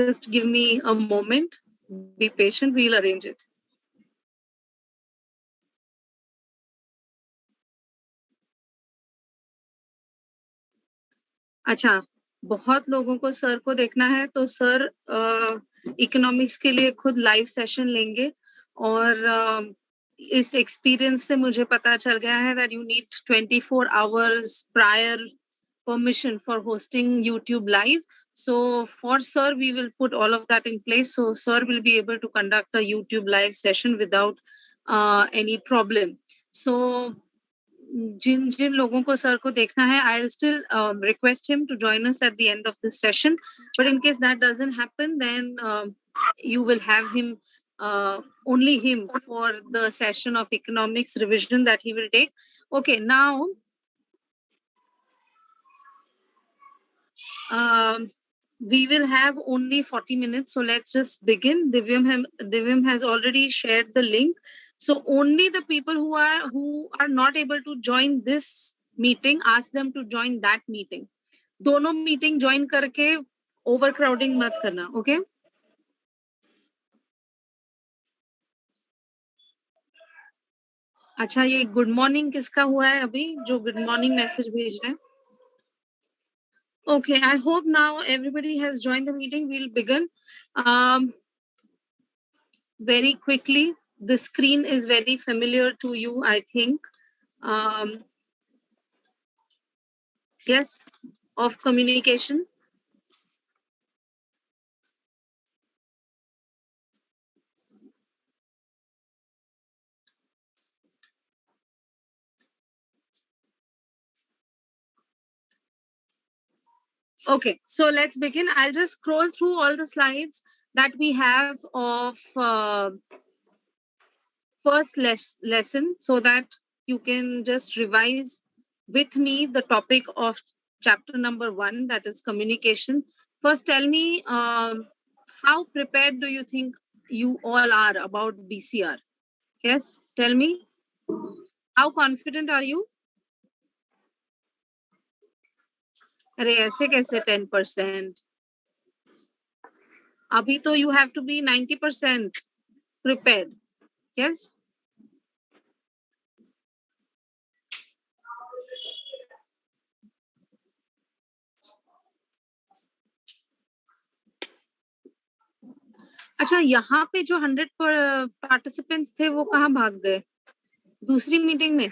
Just give me a moment. Be patient. We'll arrange it. अच्छा, बहुत लोगों को सर को देखना है तो सर इकोनॉमिक्स के लिए खुद लाइव सेशन लेंगे और इस एक्सपीरियंस से मुझे पता चल गया है that you need 24 hours prior permission for hosting YouTube live. So for sir, we will put all of that in place. So sir will be able to conduct a YouTube live session without any problem. So जिन जिन लोगों को sir को देखना है, I'll still request him to join us at the end of this session. But in case that doesn't happen, then you will have him, only him, for the session of economics revision that he will take. Okay, now we will have only 40 minutes, so let's just begin. Divyam has already shared the link. So only the people who are not able to join this meeting, ask them to join that meeting. दोनों meeting join करके overcrowding मत करना, okay? अच्छा, ये good morning किसका हुआ है अभी जो गुड मॉर्निंग मैसेज भेज रहे हैं? Okay, I hope now everybody has joined the meeting. We'll begin. Very quickly, the screen is very familiar to you, I think. Yes, of communication. Okay, so let's begin. I'll just scroll through all the slides that we have of first lesson so that you can just revise with me the topic of chapter number 1, that is communication. First, tell me, how prepared do you think you all are about BCR? Yes, tell me. How confident are you? अरे ऐसे कैसे 10%? अभी तो you have to be 90% prepared. Yes. अच्छा, यहाँ पे जो 100 participants थे वो कहाँ भाग गए? दूसरी मीटिंग में?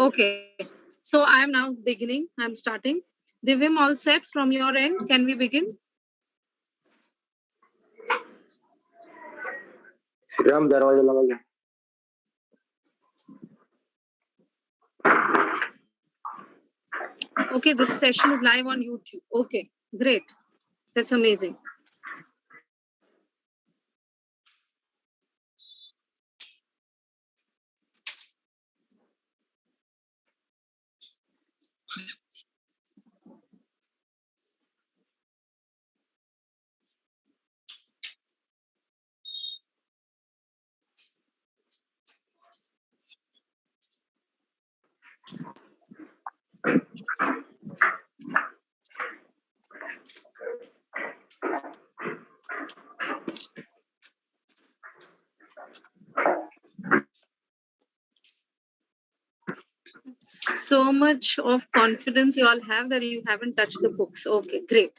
Okay, so I am now beginning. I am starting. Divyam, all set from your end? Can we begin? Ram दरवाजा लगा गया. Okay, this session is live on YouTube. Okay, great. That's amazing. So much of confidence you all have that you haven't touched the books. Okay, great.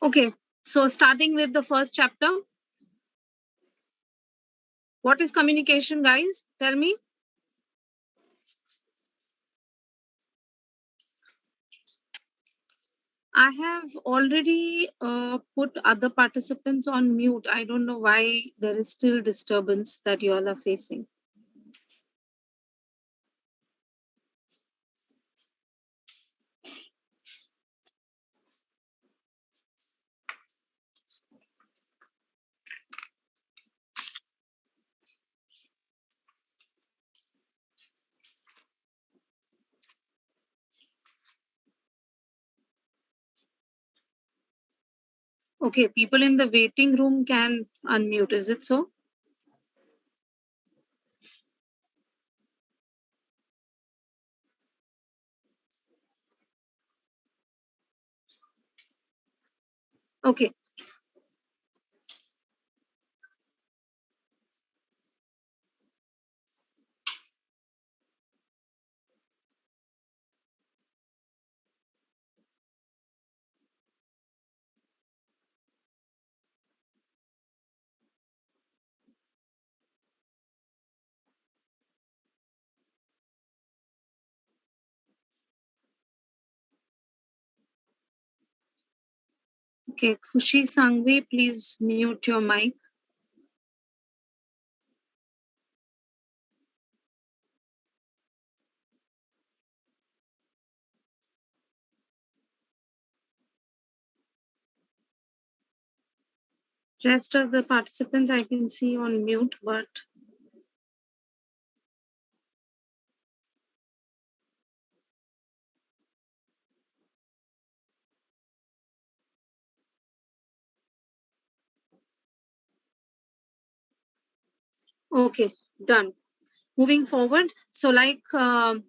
Okay, so starting with the first chapter. What is communication, guys? Tell me. I have already put other participants on mute. I don't know why there is still disturbance that you all are facing. Okay, people in the waiting room can unmute. Is it so? Okay. Okay, Khushi Sangvi, please mute your mic. Rest of the participants I can see on mute, but okay, done. Moving forward. So like you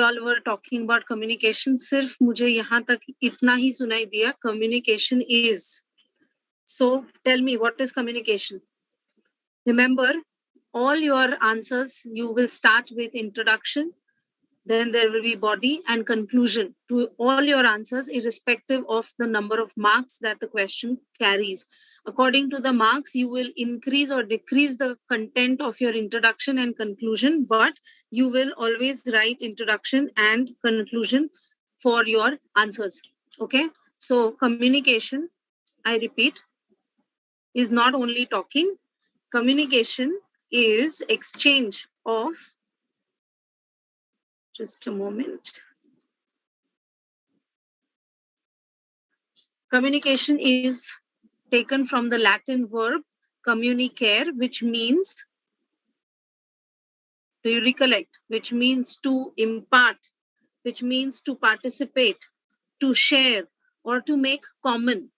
all were talking about communication. सिर्फ मुझे यहाँ तक इतना ही सुनाई दिया. Communication is. So tell me, what is communication? Remember, all your answers, you will start with introduction, then there will be body and conclusion to all your answers, irrespective of the number of marks that the question carries. According to the marks, you will increase or decrease the content of your introduction and conclusion, but you will always write introduction and conclusion for your answers. Okay, so communication, I repeat, is not only talking. Communication is exchange of, just a moment. Communication is taken from the Latin verb communicare, which means, do you recollect? Which means to impart, which means to participate, to share, or to make common.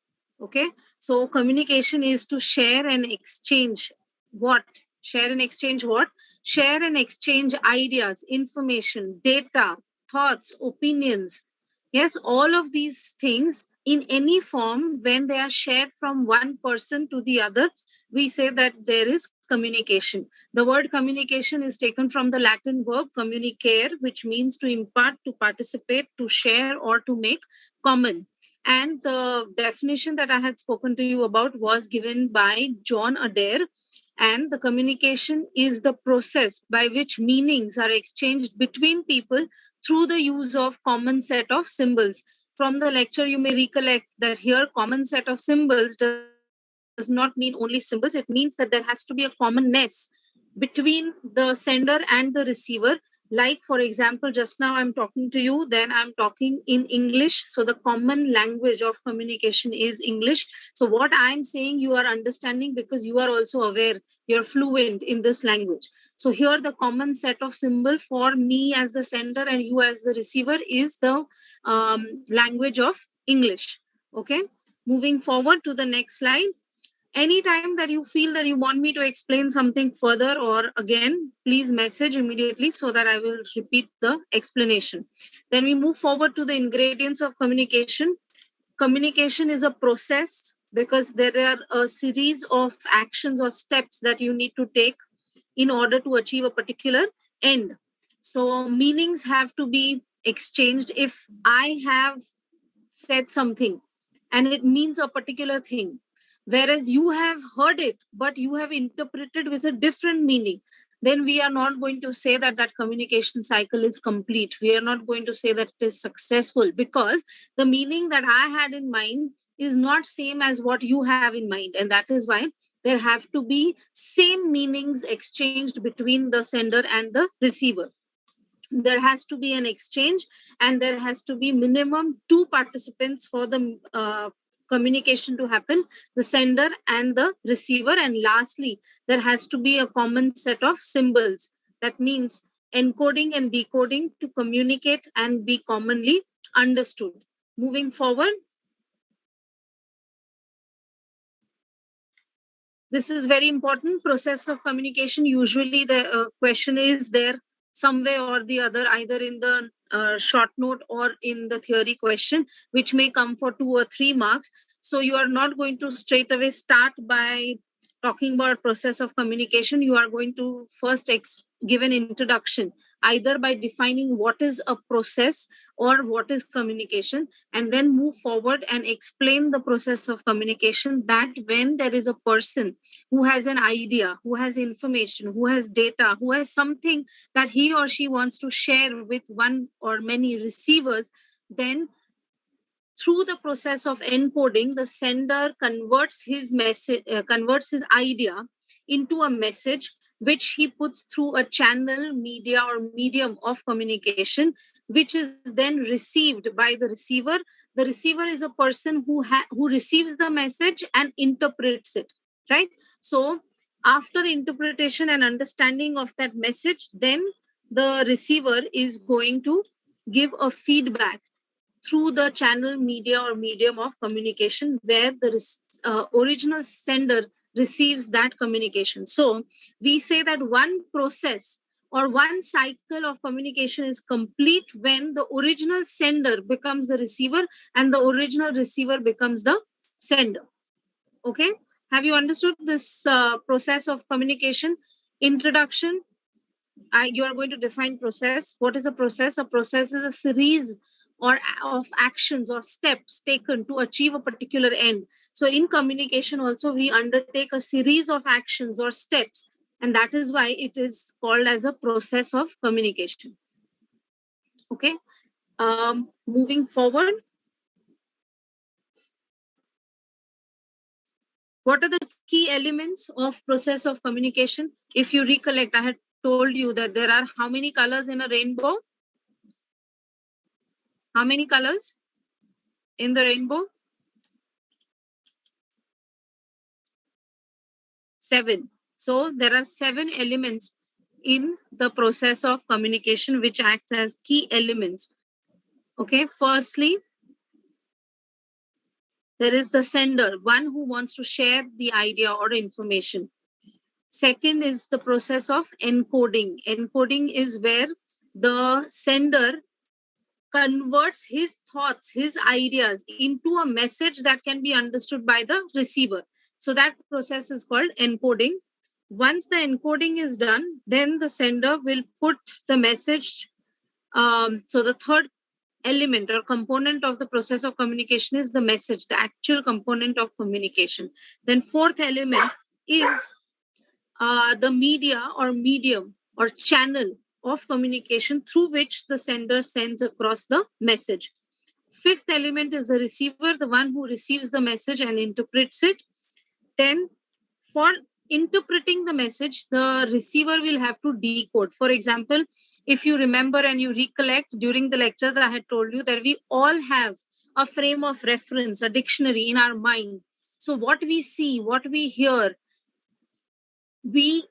Okay, so communication is to share and exchange what? Share and exchange what? Share and exchange ideas, information, data, thoughts, opinions. Yes, all of these things in any form, when they are shared from one person to the other, we say that there is communication. The word communication is taken from the Latin verb communicare, which means to impart, to participate, to share, or to make common. And the definition that I had spoken to you about was given by John Adair. And the communication is the process by which meanings are exchanged between people through the use of common set of symbols. From the lecture, you may recollect that here common set of symbols does not mean only symbols. It means that there has to be a commonness between the sender and the receiver. Like, for example, just now I'm talking to you, then I'm talking in English. So the common language of communication is English. So what I'm saying, you are understanding because you are also aware, you're fluent in this language. So here the common set of symbol for me as the sender and you as the receiver is the language of English. Okay, moving forward to the next slide. Anytime that you feel that you want me to explain something further or again, please message immediately so that I will repeat the explanation. Then we move forward to the ingredients of communication. Communication is a process because there are a series of actions or steps that you need to take in order to achieve a particular end. So meanings have to be exchanged. If I have said something and it means a particular thing, whereas you have heard it but you have interpreted with a different meaning, then we are not going to say that that communication cycle is complete. We are not going to say that it is successful because the meaning that I had in mind is not same as what you have in mind, and that is why there have to be same meanings exchanged between the sender and the receiver. There has to be an exchange and there has to be minimum two participants for the communication to happen, the sender and the receiver. And lastly, there has to be a common set of symbols. That means encoding and decoding to communicate and be commonly understood. Moving forward, This is very important. Process of communication. Usually the question is there some way or the other, either in the short note or in the theory question, which may come for 2 or 3 marks. So you are not going to straight away start by talking about process of communication. You are going to first give an introduction, either by defining what is a process or what is communication, and then move forward and explain the process of communication, that when there is a person who has an idea, who has information, who has data, who has something that he or she wants to share with one or many receivers, then through the process of encoding, the sender converts his message, converts his idea into a message, which he puts through a channel, media, or medium of communication, which is then received by the receiver. The receiver is a person who receives the message and interprets it, right? So after the interpretation and understanding of that message, then the receiver is going to give a feedback through the channel, media, or medium of communication where the original sender receives that communication. So we say that one process or one cycle of communication is complete when the original sender becomes the receiver and the original receiver becomes the sender. Okay, have you understood this process of communication? Introduction. You are going to define process. What is a process? A process is a series or of actions or steps taken to achieve a particular end. So in communication also, we undertake a series of actions or steps, and that is why it is called as a process of communication. Okay. Moving forward, what are the key elements of process of communication? If you recollect, I had told you that there are how many colors in a rainbow? How many colors in the rainbow? 7. So there are 7 elements in the process of communication which act as key elements. Okay, firstly, there is the sender, one who wants to share the idea or information. Second is the process of encoding. Encoding is where the sender converts his thoughts, his ideas into a message that can be understood by the receiver. So that process is called encoding. Once the encoding is done, then the sender will put the message. So the third element or component of the process of communication is the message, the actual component of communication. Then fourth element is the media or medium or channel of communication through which the sender sends across the message. Fifth element is the receiver, the one who receives the message and interprets it. Then for interpreting the message, the receiver will have to decode. For example, if you remember and you recollect during the lectures, I had told you that we all have a frame of reference, a dictionary in our mind. So what we see, what we hear, we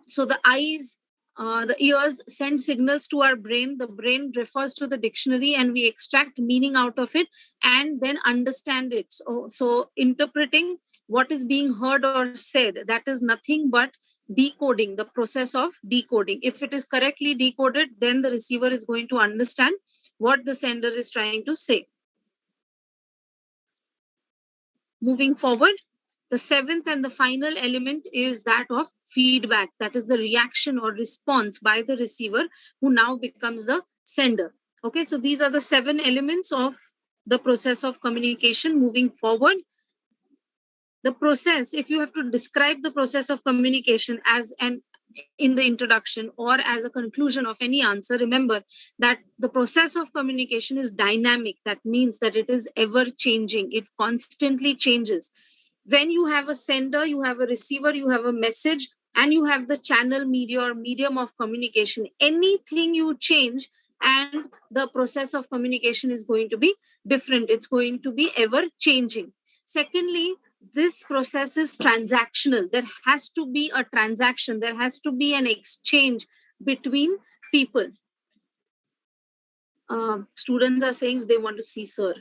so the eyes, the ears send signals to our brain. The brain refers to the dictionary and we extract meaning out of it and then understand it. So interpreting what is being heard or said, that is nothing but decoding, the process of decoding. If it is correctly decoded, then the receiver is going to understand what the sender is trying to say. Moving forward, the seventh and the final element is that of feedback. That is the reaction or response by the receiver who now becomes the sender. Okay, so these are the 7 elements of the process of communication. Moving forward, the process, if you have to describe the process of communication as an in the introduction or as a conclusion of any answer, remember that the process of communication is dynamic. That means that it is ever changing, it constantly changes. When you have a sender, you have a receiver, you have a message, and you have the channel, media, or medium of communication, anything you change and the process of communication is going to be different, it's going to be ever changing. Secondly, this process is transactional. There has to be a transaction, there has to be an exchange between people. Students are saying they want to see sir.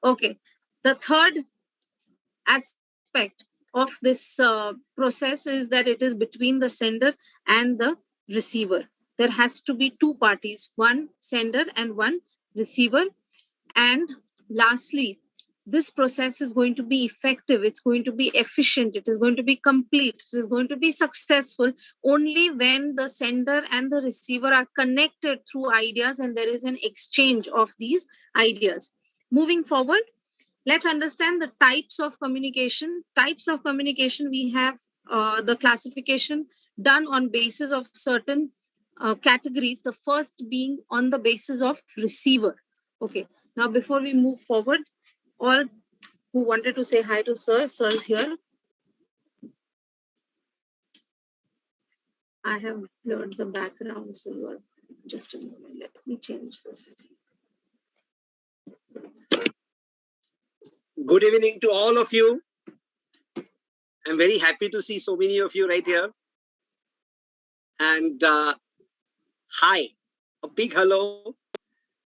Okay, the third aspect of this process is that it is between the sender and the receiver. There has to be two parties, one sender and one receiver. And lastly, this process is going to be effective, it's going to be efficient, it is going to be complete, it is going to be successful only when the sender and the receiver are connected through ideas and there is an exchange of these ideas. Moving forward, let's understand the types of communication. Types of communication, we have the classification done on basis of certain categories. The first being on the basis of receiver. Okay. Now, before we move forward, all who wanted to say hi to sir's here. I have blurred the background, so you are just a moment. Let me change this. Good evening to all of you. I'm very happy to see so many of you right here. And hi, a big hello.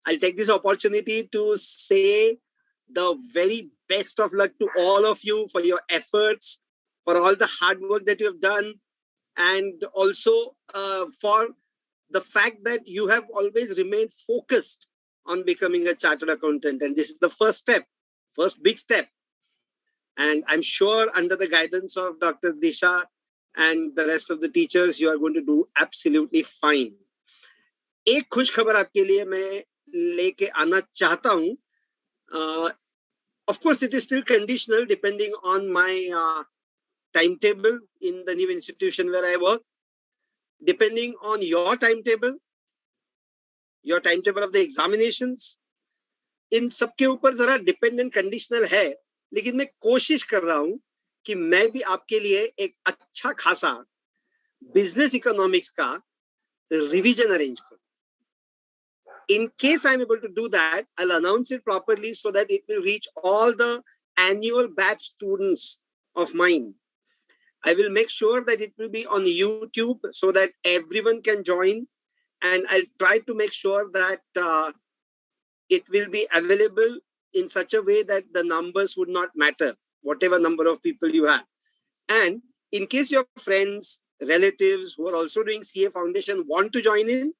I'll take this opportunity to say the very best of luck to all of you for your efforts, for all the hard work that you have done, and also for the fact that you have always remained focused on becoming a chartered accountant. And this is the first step, first big step. And I'm sure under the guidance of Dr. Disha and the rest of the teachers, you are going to do absolutely fine. एक खुश खबर आपके लिए मैं लेके आना चाहता हूँ. Of course, it is still conditional depending on my timetable in the new institution where I work. Depending on your timetable of the examinations, इन सबके ऊपर जरा डिपेंडेंट कंडीशनल है, लेकिन मैं कोशिश कर रहा हूं कि मैं भी आपके लिए एक अच्छा खासा बिजनेस इकोनॉमिक्स का रिवीजन अरेंज करूं. In case I'm able to do that, I'll announce it properly so that it will reach all the annual batch students of mine. I will make sure that it will be on YouTube so that everyone can join, and I'll try to make sure that it will be available in such a way that the numbers would not matter, whatever number of people you have. And in case your friends, relatives who are also doing CA Foundation want to join in,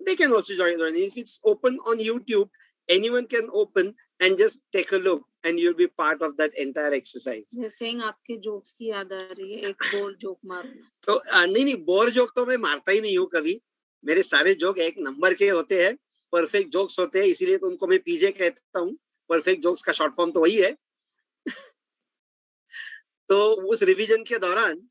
they can also join in. If it's open on YouTube, anyone can open and just take a look and you'll be part of that entire exercise. They're saying आपके jokes की याद आ रही है, एक bore joke मारना. तो नहीं bore joke तो मैं मारता ही नहीं हूँ कभी. मेरे सारे जोक एक नंबर के होते हैं, परफेक्ट जोक्स होते हैं, इसीलिए तो उनको मैं पीजे कहता हूँ. परफेक्ट जोक्स का शॉर्ट फॉर्म तो वही है. तो उस रिवीजन के दौरान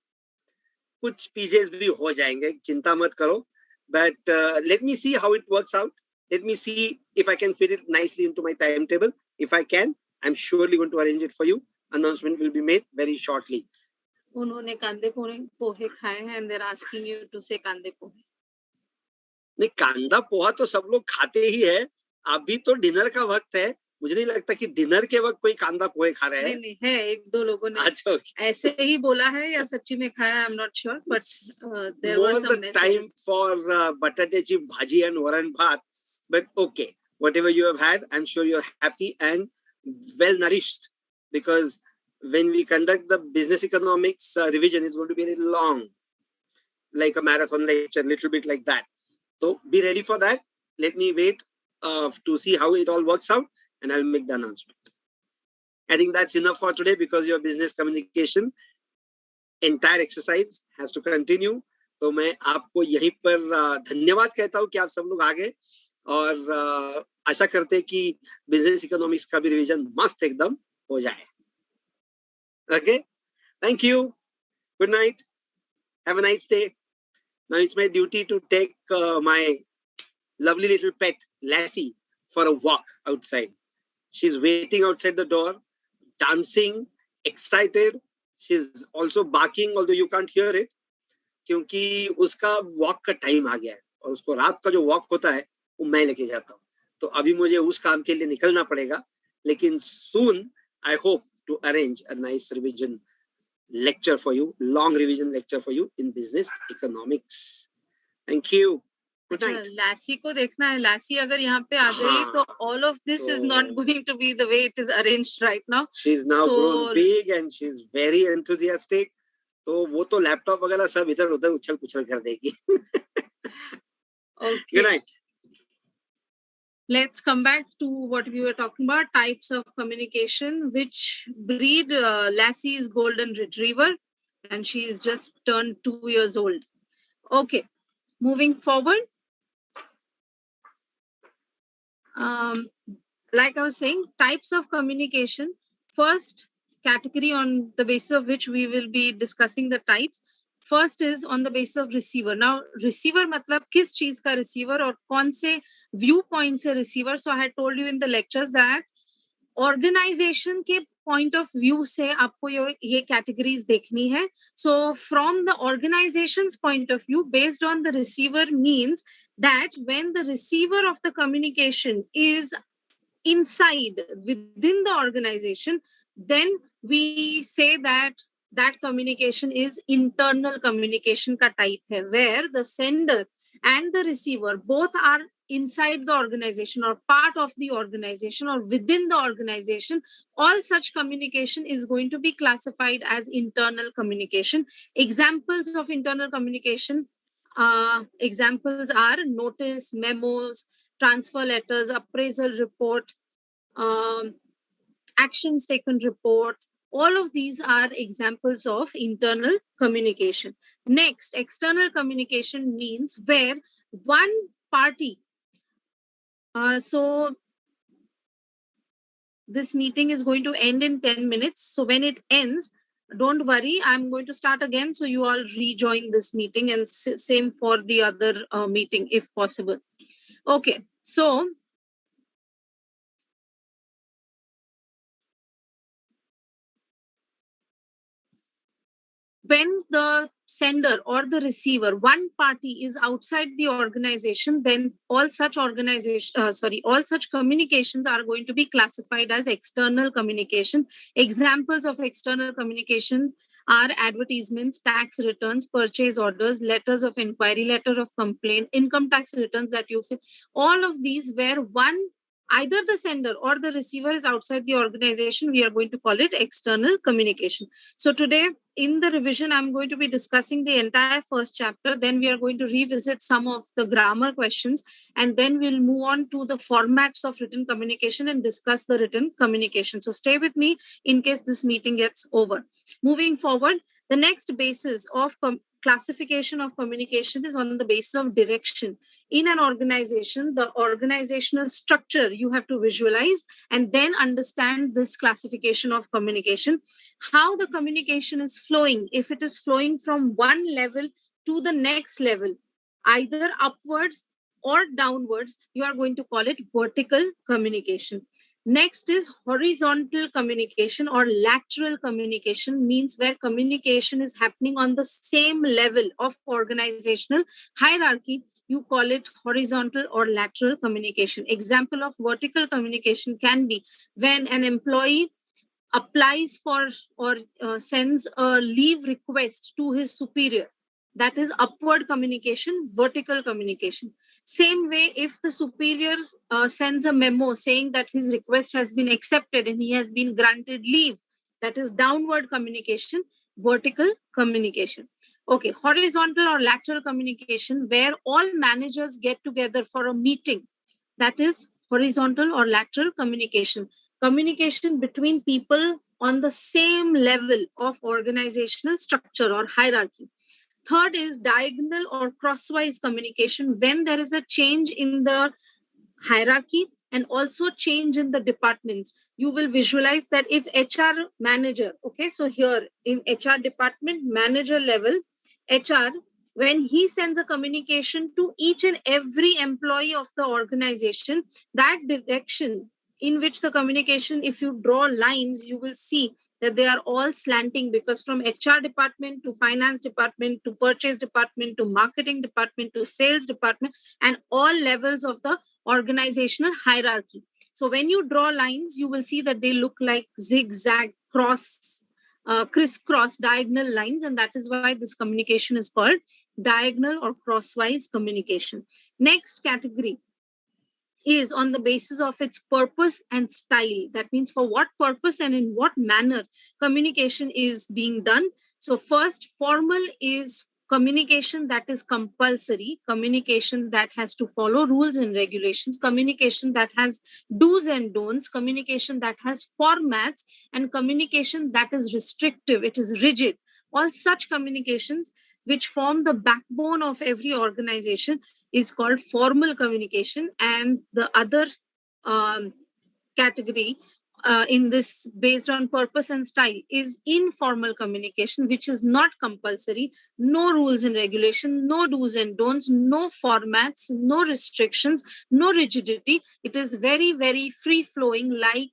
कुछ पीजेस भी हो जाएंगे, चिंता मत करो. But let me see how it works out. Let me see if I can fit it nicely into my timetable. If I can, I'm surely going to arrange it for you. Announcement will be made very shortly. उन्होंने कांदे पोहे खाए हैं and they're asking you to say कांदे पोहे. नहीं, कांदा पोहा तो सब लोग खाते ही है. अभी तो डिनर का वक्त है. मुझे नहीं लगता कि डिनर के वक्त कोई कांदा पोहे खा रहा है. नहीं है, एक दो लोगों ने अच्छा, ऐसे ही बोला है या सच्ची में खाया, I'm not sure, but there were some messages. Time for batate chip bhaji and varan bhat, but okay, whatever you have had, I'm sure you're happy and well nourished, because when we conduct the business economics revision, it's going to be a little long, like a marathon lecture, little bit like that. So be ready for that. Let me wait to see how it all works out, and I'll make the announcement. I think that's enough for today, because your business communication entire exercise has to continue. तो मैं आपको यहीं पर धन्यवाद कहता हूँ कि आप सब लोग आ गए, और आशा करते हैं कि बिजनेस इकोनॉमिक्स का भी रिवीजन मस्त एकदम हो जाए. Okay, thank you. Good night. Have a nice day. Now it's my duty to take my lovely little pet Lassie for a walk outside. She's waiting outside the door, dancing, excited. She's also barking, although you can't hear it, क्योंकि उसका walk का time आ गया है, और उसको रात का जो वॉक होता है वो मैं लेके जाता हूँ. तो अभी मुझे उस काम के लिए निकलना पड़ेगा, लेकिन soon I hope to arrange a nice revision lecture for you, long revision lecture for you in business economics. Thank you. Right. लासी को देखना है. लासी अगर यहाँ पे आ गई तो all of this is not going to be the way it is arranged right now. She's now grown big and she's very enthusiastic. तो वो तो लैपटॉप वगैरह सब इधर उधर उछल पुछल कर देगी. Okay. Good night. Let's come back to what we were talking about, types of communication. Which breed? Lassie is golden retriever and she is just turned 2 years old. Okay, moving forward. Like I was saying, types of communication. First category on the basis of which we will be discussing the types. First is on the basis of receiver. Now, receiver मतलब किस चीज का receiver और कौन से viewpoint से receiver. So I had told you in the lectures that organization के point of view से आपको ये categories देखनी है. So from the organization's point of view, based on the receiver means that when the receiver of the communication is inside within the organization, then we say that that communication is internal communication ka type hai, where the sender and the receiver both are inside the organization or part of the organization or within the organization. All such communication is going to be classified as internal communication. Examples of internal communication, examples are notice, memos, transfer letters, appraisal report, actions taken report. All of these are examples of internal communication. Next, external communication means where one party. So this meeting is going to end in 10 minutes. So when it ends, don't worry, I'm going to start again. So you all rejoin this meeting, and same for the other meeting if possible. Okay, so when the sender or the receiver, one party is outside the organization, then all such communications are going to be classified as external communication. Examples of external communication are advertisements, tax returns, purchase orders, letters of inquiry, letter of complaint, income tax returns that you fill. All of these where either the sender or the receiver is outside the organization, we are going to call it external communication. So today in the revision, I'm going to be discussing the entire first chapter. Then we are going to revisit some of the grammar questions, and then we'll move on to the formats of written communication and discuss the written communication. So stay with me in case this meeting gets over. Moving forward, the next basis of classification of communication is on the basis of direction. In an organization, the organizational structure you have to visualize and then understand this classification of communication. How the communication is flowing, if it is flowing from one level to the next level, either upwards or downwards, you are going to call it vertical communication. Next is horizontal communication or lateral communication, means where communication is happening on the same level of organizational hierarchy. You call it horizontal or lateral communication. Example of vertical communication can be when an employee applies for or sends a leave request to his superior. That is upward communication, vertical communication. Same way, if the superior sends a memo saying that his request has been accepted and he has been granted leave, that is downward communication, vertical communication. Okay, horizontal or lateral communication, where all managers get together for a meeting. That is horizontal or lateral communication. Communication between people on the same level of organizational structure or hierarchy. Third is diagonal or crosswise communication, when there is a change in the hierarchy and also change in the departments. You will visualize that if HR manager, okay, so here in HR department manager level, HR, when he sends a communication to each and every employee of the organization, that direction in which the communication, if you draw lines, you will see that they are all slanting, because from HR department to finance department to purchase department to marketing department to sales department and all levels of the organizational hierarchy. So when you draw lines, you will see that they look like zigzag, crisscross diagonal lines, and that is why this communication is called diagonal or crosswise communication. Next category is on the basis of its purpose and style. That means for what purpose and in what manner communication is being done. So first, formal is communication that is compulsory, communication that has to follow rules and regulations, communication that has do's and don'ts, communication that has formats, and communication that is restrictive, it is rigid. All such communications which form the backbone of every organization is called formal communication, and the other um, category in this based on purpose and style is informal communication, which is not compulsory, no rules and regulation, no do's and don'ts, no formats, no restrictions, no rigidity. It is very, very free flowing, like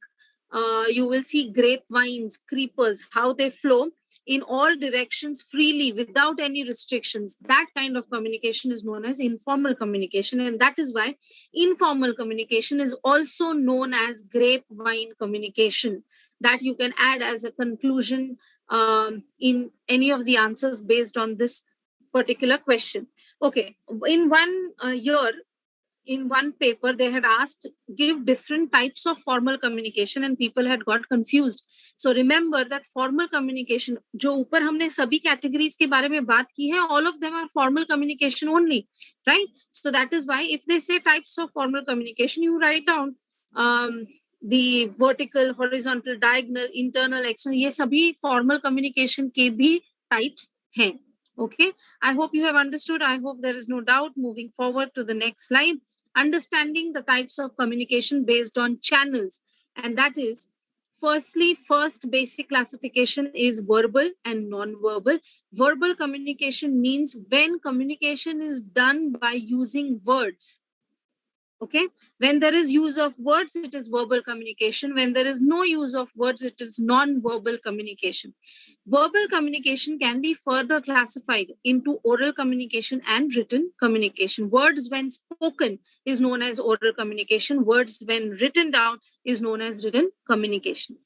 you will see grapevines, creepers, how they flow in all directions freely without any restrictions. That kind of communication is known as informal communication. And that is why informal communication is also known as grapevine communication. That you can add as a conclusion in any of the answers based on this particular question. Okay, in one year, in one paper they had asked give different types of formal communication and people had got confused. So remember that formal communication जो ऊपर हमने सभी categories के बारे में बात की है, all of them are formal communication only, right? So that is why if they say types of formal communication, you write down the vertical, horizontal, diagonal, internal, external, ये सभी formal communication के भी types हैं. Okay, I hope you have understood. I hope there is no doubt. Moving forward to the next slide, understanding the types of communication based on channels. And that is, firstly, first basic classification is verbal and non-verbal. Verbal communication means when communication is done by using words. Okay, when there is use of words, it is verbal communication. When there is no use of words, it is non-verbal communication. Verbal communication can be further classified into oral communication and written communication. Words when spoken is known as oral communication. Words when written down is known as written communication.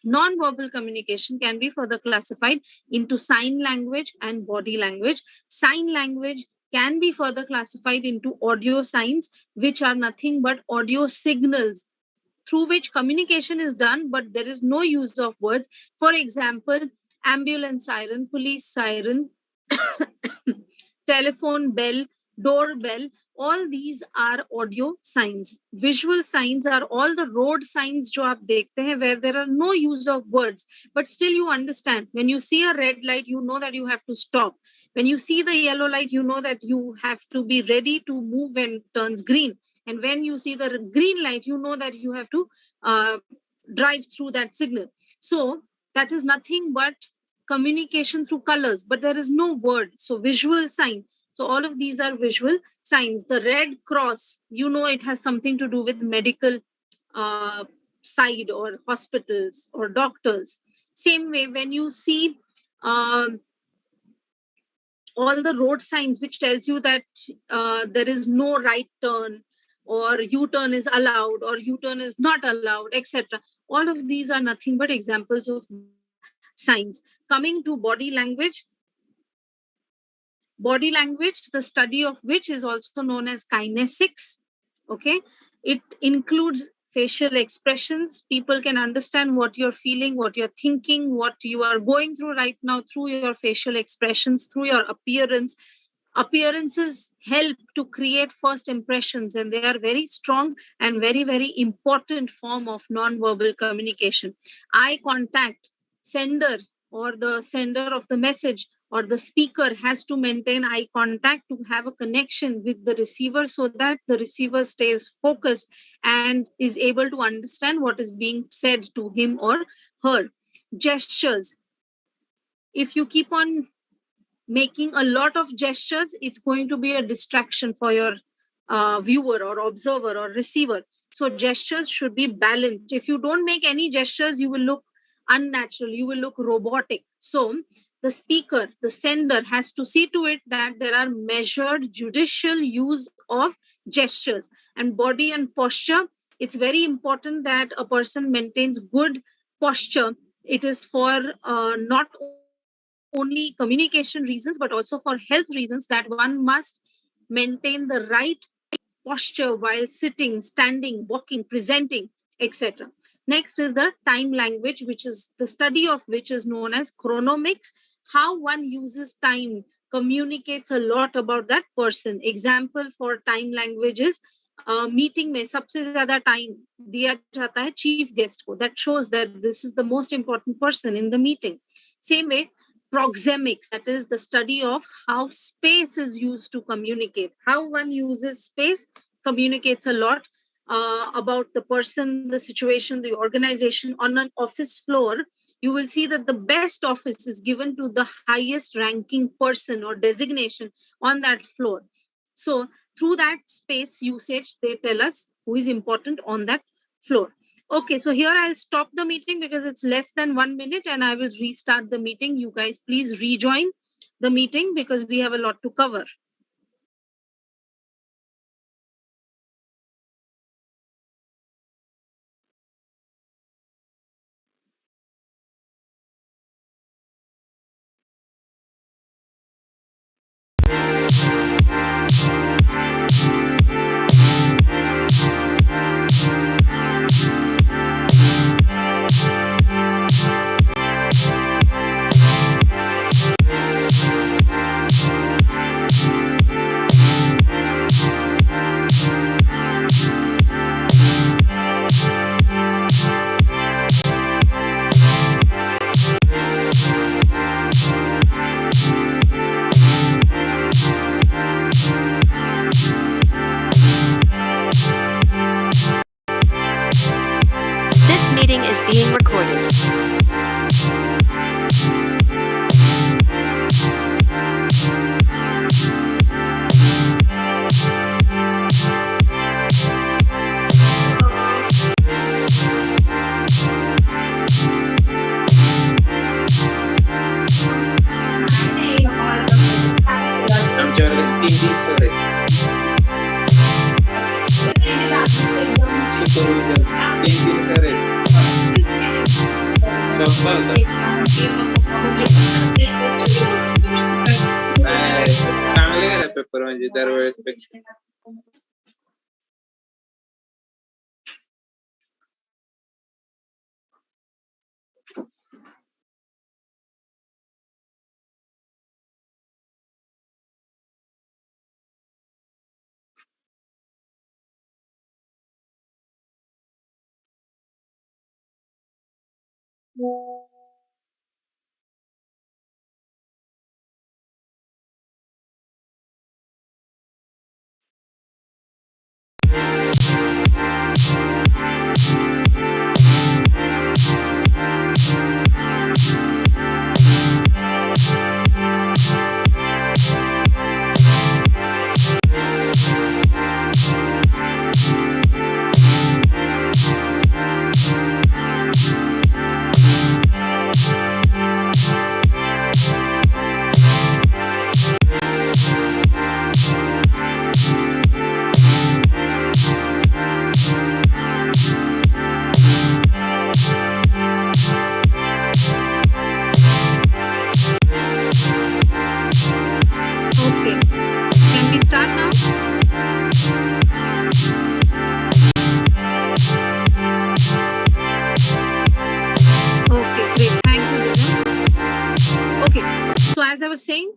Non-verbal communication can be further classified into sign language and body language. Sign language can be further classified into audio signs, which are nothing but audio signals through which communication is done, but there is no use of words. For example, ambulance siren, police siren, telephone bell, doorbell, all these are audio signs. Visual signs are all the road signs जो आप देखते हैं, where there are no use of words, but still you understand. When you see a red light, you know that you have to stop. When you see the yellow light, you know that you have to be ready to move when it turns green. And when you see the green light, you know that you have to drive through that signal. So that is nothing but communication through colors, but there is no word. So visual sign. So all of these are visual signs. The red cross, you know, it has something to do with medical side or hospitals or doctors. Same way, when you see all the road signs which tells you that there is no right turn, or U-turn is allowed or U-turn is not allowed, etc. All of these are nothing but examples of signs. Coming to body language, the study of which is also known as kinesics. Okay, it includes facial expressions. People can understand what you're feeling, what you're thinking, what you are going through right now through your facial expressions, through your appearance. Appearances help to create first impressions, and they are very strong and very, very important form of non-verbal communication. Eye contact, sender or the sender of the message or the speaker has to maintain eye contact to have a connection with the receiver so that the receiver stays focused and is able to understand what is being said to him or her. Gestures. If you keep on making a lot of gestures, it's going to be a distraction for your viewer or observer or receiver. So gestures should be balanced. If you don't make any gestures, you will look unnatural, you will look robotic. So the speaker, the sender has to see to it that there are measured, judicial use of gestures. And body and posture, it's very important that a person maintains good posture. It is for not only communication reasons, but also for health reasons, that one must maintain the right posture while sitting, standing, walking, presenting, etc. Next is the time language, which is the study of which is known as chronomics. How one uses time communicates a lot about that person. Example for time language is meeting में सबसे ज्यादा time दिया जाता है chief guest को. That shows that this is the most important person in the meeting. Same way proxemics, that is the study of how space is used to communicate. How one uses space communicates a lot about the person, the situation, the organization. On an office floor, you will see that the best office is given to the highest ranking person or designation on that floor. So through that space usage, they tell us who is important on that floor. Okay, so here I'll stop the meeting because it's less than 1 minute and I will restart the meeting. You guys please rejoin the meeting because we have a lot to cover. This meeting is being recorded. आमच्याकडे 3 sir आहेत. Supervision 3 sir आहेत. सोपं होतं. नाही, चांगले गेला paper म्हणजे दरवेळेस पेक्षा. Okay, can we start now? Okay, great. Thank you, Disha. Okay, so as I was saying,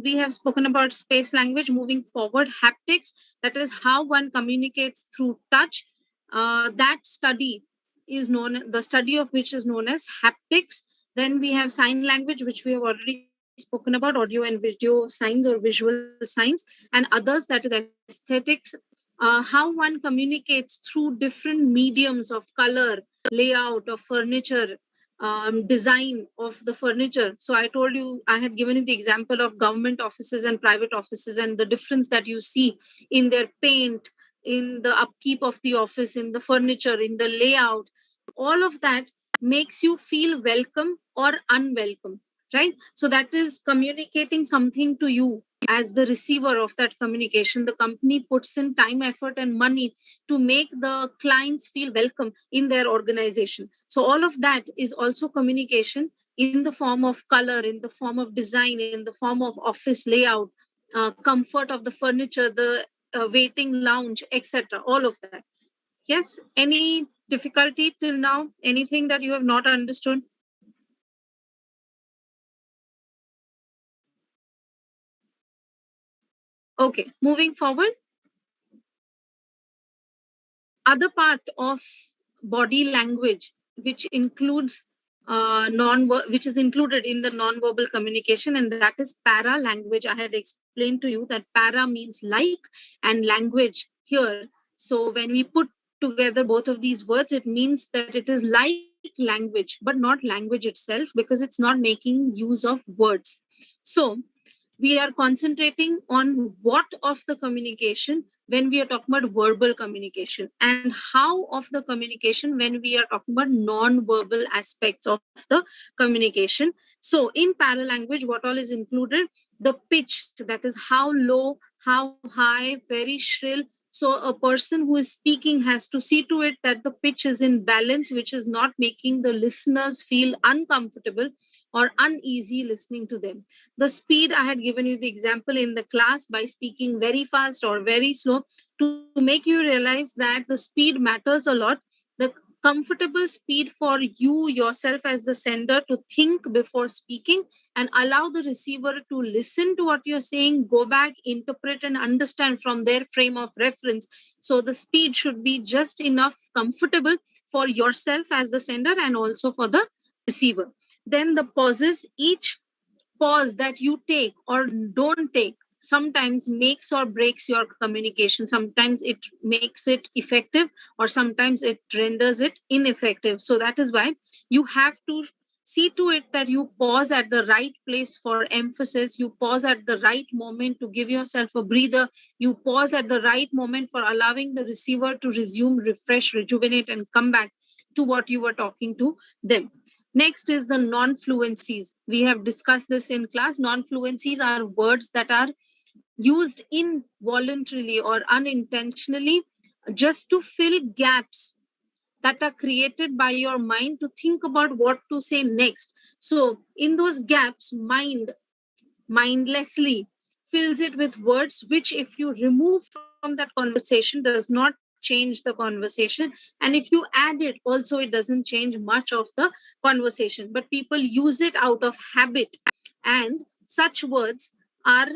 we have spoken about space language. Moving forward, haptics, that is how one communicates through touch. That study is known, the study of which is known as haptics. Then we have sign language, which we have already spoken about, audio and video signs or visual signs, and others, that is aesthetics. How one communicates through different mediums of color, layout of furniture, design of the furniture. So I told you, I had given you the example of government offices and private offices and the difference that you see in their paint, in the upkeep of the office, in the furniture, in the layout. All of that makes you feel welcome or unwelcome, right? So that is communicating something to you as the receiver of that communication. The company puts in time, effort, and money to make the clients feel welcome in their organization. So all of that is also communication in the form of color, in the form of design, in the form of office layout, comfort of the furniture, the waiting lounge, etc. All of that. Yes, any difficulty till now? Anything that you have not understood? Okay, moving forward. Other part of body language, which includes which is included in the non-verbal communication, and that is para language. I had explained to you that para means like and language here. So when we put together both of these words, it means that it is like language, but not language itself, because it's not making use of words. So we are concentrating on what of the communication when we are talking about verbal communication, and how of the communication when we are talking about non-verbal aspects of the communication. So in paralanguage, what all is included? The pitch, that is how low, how high, very shrill. So a person who is speaking has to see to it that the pitch is in balance, which is not making the listeners feel uncomfortable or uneasy listening to them. The speed, I had given you the example in the class by speaking very fast or very slow to make you realize that the speed matters a lot. The comfortable speed for you yourself as the sender to think before speaking and allow the receiver to listen to what you're saying, go back, interpret, and understand from their frame of reference. So the speed should be just enough comfortable for yourself as the sender and also for the receiver. Then the pauses, each pause that you take or don't take sometimes makes or breaks your communication. Sometimes it makes it effective, or sometimes it renders it ineffective. So that is why you have to see to it that you pause at the right place for emphasis, you pause at the right moment to give yourself a breather, you pause at the right moment for allowing the receiver to resume, refresh, rejuvenate, and come back to what you were talking to them. Next is the non-fluencies. We have discussed this in class. Non-fluencies are words that are used involuntarily or unintentionally just to fill gaps that are created by your mind to think about what to say next. So in those gaps, mindlessly fills it with words which, if you remove from that conversation, does not change the conversation, and if you add it also, it doesn't change much of the conversation, but people use it out of habit, and such words are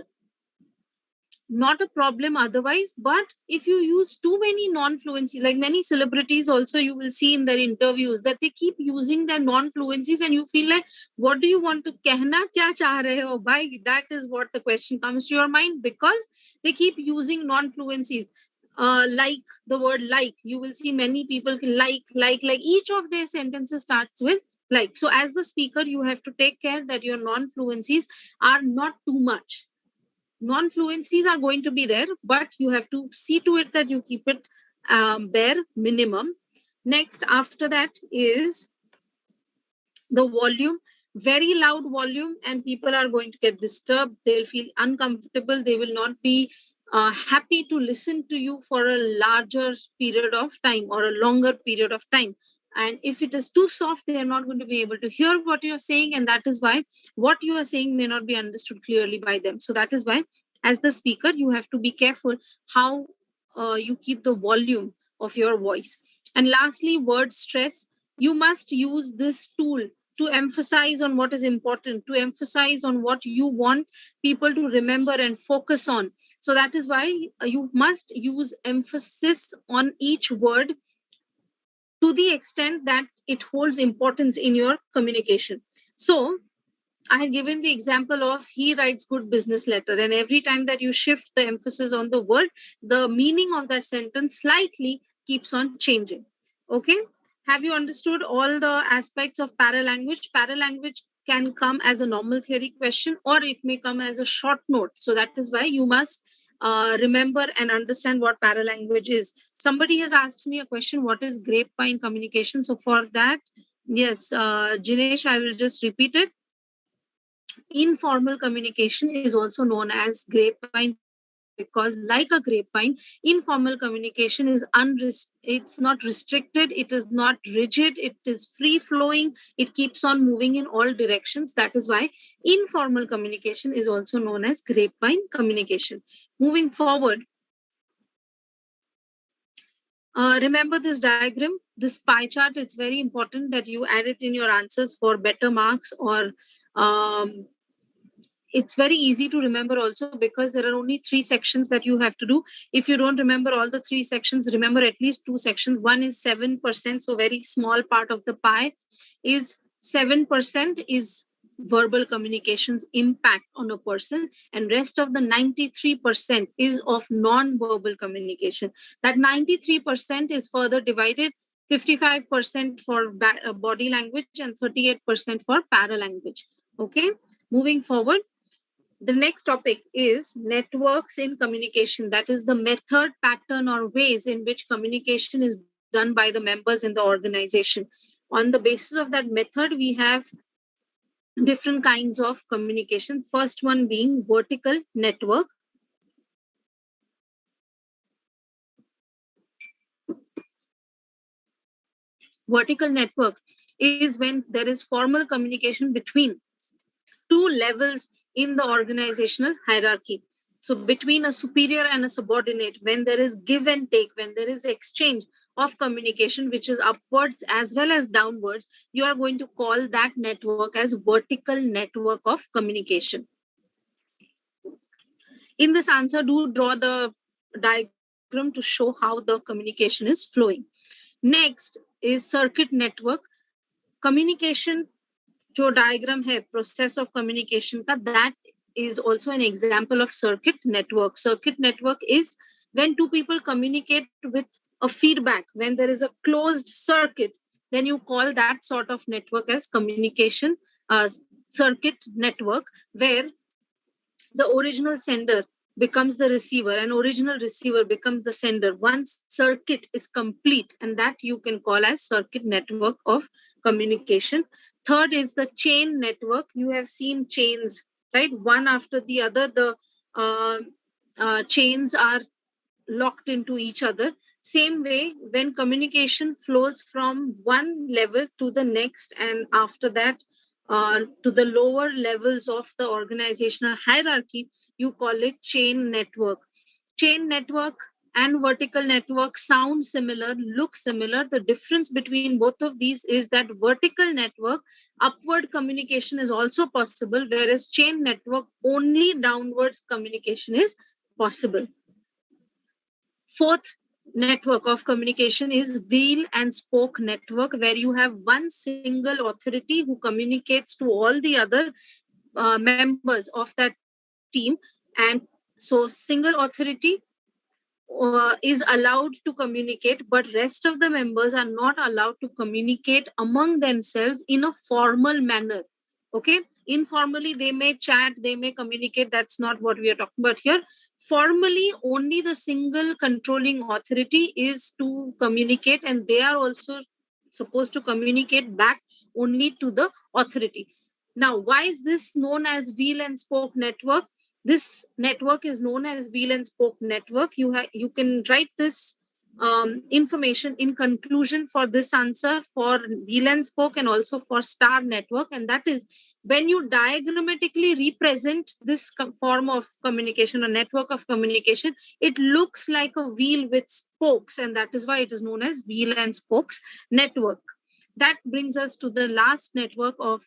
not a problem otherwise. But if you use too many non-fluency, like many celebrities also, you will see in their interviews that they keep using their non-fluencies, and you feel like, what do you want to कहना क्या चाह रहे हो भाई? That is what the question comes to your mind, because they keep using non-fluencies. Like the word like, you will see many people like each of their sentences starts with like. So as the speaker, you have to take care that your non-fluencies are not too much. Non-fluencies are going to be there, but you have to see to it that you keep it bare minimum. Next, after that is the volume. Very loud volume, and people are going to get disturbed. They'll feel uncomfortable. They will not be happy to listen to you for a larger period of time or a longer period of time. And if it is too soft, they are not going to be able to hear what you're saying, and that is why what you are saying may not be understood clearly by them. So that is why, as the speaker, you have to be careful how you keep the volume of your voice. And lastly, word stress. You must use this tool to emphasize on what is important, to emphasize on what you want people to remember and focus on. So that is why you must use emphasis on each word to the extent that it holds importance in your communication. So I had given the example of he writes good business letter, and every time that you shift the emphasis on the word, the meaning of that sentence slightly keeps on changing. Okay. Have you understood all the aspects of paralanguage? Paralanguage can come as a normal theory question, or it may come as a short note. So that is why you must remember and understand what paralanguage is. Somebody has asked me a question, what is grapevine communication? So for that, yes, Jinesh, I will just repeat it. Informal communication is also known as grapevine communication. because, like a grapevine, informal communication is it's not restricted, it is not rigid, it is free flowing, it keeps on moving in all directions. That is why informal communication is also known as grapevine communication. Moving forward, remember this diagram, this pie chart. It's very important that you add it in your answers for better marks, or it's very easy to remember also, because there are only 3 sections that you have to do. If you don't remember all the 3 sections, remember at least 2 sections. One is 7%, so very small part of the pie is 7% is verbal communications impact on a person, and rest of the 93% is of non-verbal communication. That 93% is further divided: 55% for body language and 38% for paralanguage. Okay, moving forward, the next topic is networks in communication. That is the method, pattern, or ways in which communication is done by the members in the organization. On the basis of that method, we have different kinds of communication. First one being vertical network. Vertical network is when there is formal communication between 2 levels in the organizational hierarchy. So between a superior and a subordinate, when there is give and take, when there is exchange of communication, which is upwards as well as downwards, you are going to call that network as vertical network of communication. In this answer, do draw the diagram to show how the communication is flowing. Next is circuit network. Communication जो diagram है process of communication का, that is also an example of circuit network. Circuit network is when 2 people communicate with a feedback. When there is a closed circuit, then you call that sort of network as communication circuit network, where the original sender becomes the receiver and original receiver becomes the sender. Once circuit is complete, and that you can call as circuit network of communication. Third is the chain network. You have seen chains, right? One after the other, the chains are locked into each other. Same way, when communication flows from one level to the next, and after that to the lower levels of the organizational hierarchy, you call it chain network. Chain network and vertical network sound similar, look similar. The difference between both of these is that vertical network, upward communication is also possible, whereas chain network, only downwards communication is possible. Fourth network of communication is wheel and spoke network, where you have one single authority who communicates to all the other members of that team. And so single authority is allowed to communicate, but rest of the members are not allowed to communicate among themselves in a formal manner. Okay, informally they may chat, they may communicate. That's not what we are talking about here. Formally, only the single controlling authority is to communicate, and they are also supposed to communicate back only to the authority. Now, why is this known as wheel and spoke network? This network is known as wheel and spoke network. You can write this information in conclusion for this answer for wheel and spoke and also for star network, and that is when you diagrammatically represent this form of communication or network of communication, it looks like a wheel with spokes, and that is why it is known as wheel and spokes network. That brings us to the last network of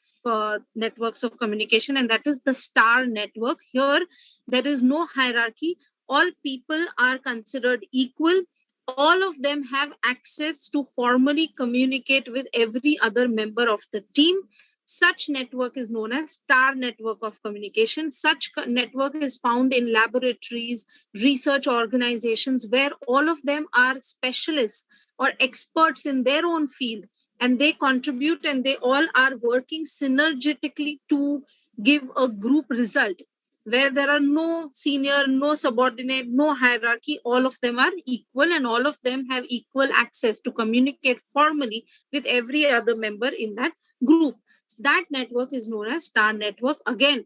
networks of communication, and that is the star network. Here, there is no hierarchy. All people are considered equal. All of them have access to formally communicate with every other member of the team. Such network is known as star network of communication. Such network is found in laboratories, research organizations, where all of them are specialists or experts in their own field, and they contribute, and they all are working synergetically to give a group result, where there are no senior, no subordinate, no hierarchy. All of them are equal, and all of them have equal access to communicate formally with every other member in that group. That network is known as star network. Again,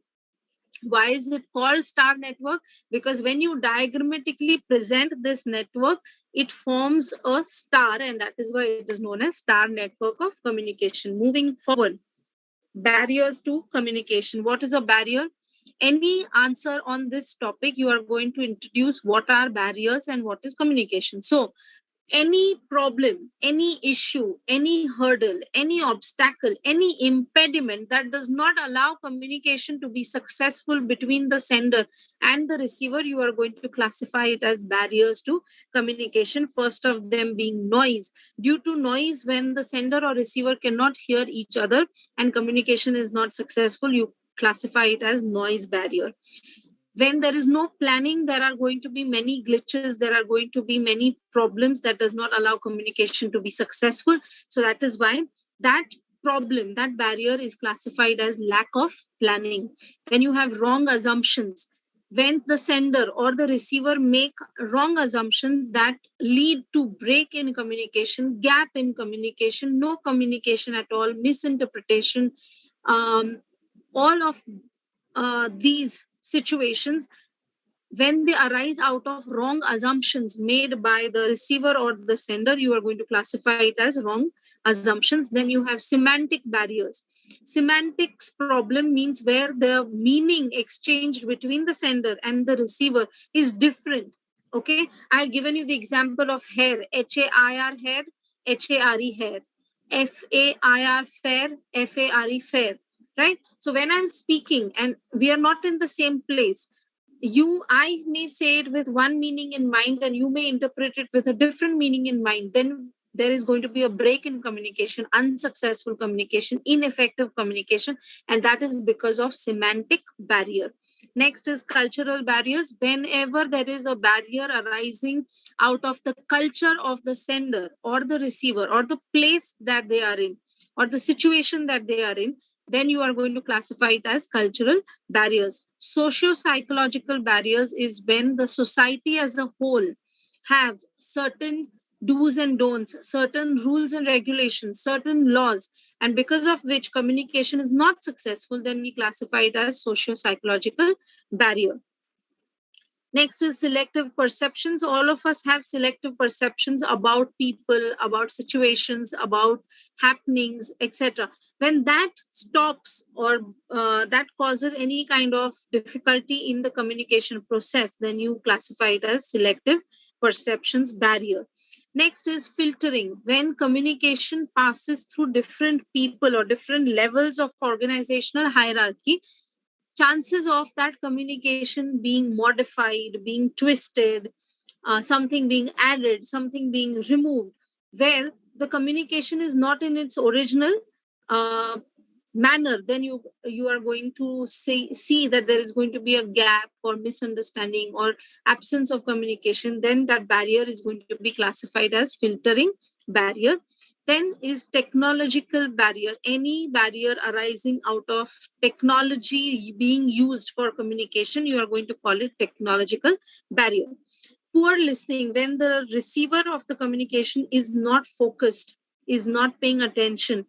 Why is it called star network? Because when you diagrammatically present this network, it forms a star, and that is why it is known as star network of communication. Moving forward, barriers to communication. What is a barrier? Any answer on this topic, you are going to introduce what are barriers and what is communication. So any problem, any issue, any hurdle, any obstacle, any impediment that does not allow communication to be successful between the sender and the receiver, you are going to classify it as barriers to communication. First of them being noise. Due to noise, when the sender or receiver cannot hear each other and communication is not successful, you classify it as noise barrier. When there is no planning, there are going to be many glitches, there are going to be many problems that does not allow communication to be successful. So that is why that problem, that barrier is classified as lack of planning. When you have wrong assumptions, when the sender or the receiver make wrong assumptions that lead to break in communication, gap in communication, no communication at all, misinterpretation, um, all of these situations, when they arise out of wrong assumptions made by the receiver or the sender, you are going to classify it as wrong assumptions. Then you have semantic barriers. Semantics problem means where the meaning exchanged between the sender and the receiver is different. Okay, I had given you the example of hair, HAIR hair, HARE hair, FAIR fair, FARE fair, right? So when I'm speaking and we are not in the same place, I may say it with one meaning in mind and you may interpret it with a different meaning in mind, then there is going to be a break in communication, unsuccessful communication, ineffective communication, and that is because of semantic barrier. Next is cultural barriers. Whenever there is a barrier arising out of the culture of the sender or the receiver or the place that they are in or the situation that they are in, then you are going to classify it as cultural barriers. Socio-psychological barriers is when the society as a whole have certain do's and don'ts, certain rules and regulations, certain laws, and because of which communication is not successful, then we classify it as socio-psychological barrier. Next is selective perceptions. All of us have selective perceptions about people, about situations, about happenings, etc. When that stops or that causes any kind of difficulty in the communication process, then you classify it as selective perceptions barrier. Next is filtering. When communication passes through different people or different levels of organizational hierarchy, chances of that communication being modified, being twisted, something being added, something being removed, where the communication is not in its original uh, manner, then you are going to see that there is going to be a gap or misunderstanding or absence of communication. Then that barrier is going to be classified as filtering barrier. Then is technological barrier. Any barrier arising out of technology being used for communication, you are going to call it technological barrier. Poor listening, when the receiver of the communication is not focused, is not paying attention,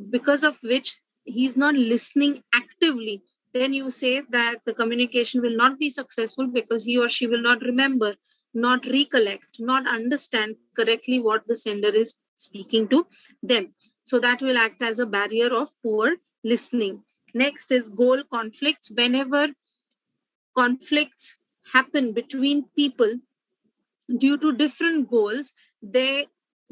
because of which he's not listening actively, then you say that the communication will not be successful because he or she will not remember, not recollect, not understand correctly what the sender is speaking to them. So that will act as a barrier of poor listening. Next is goal conflicts. Whenever conflicts happen between people due to different goals, there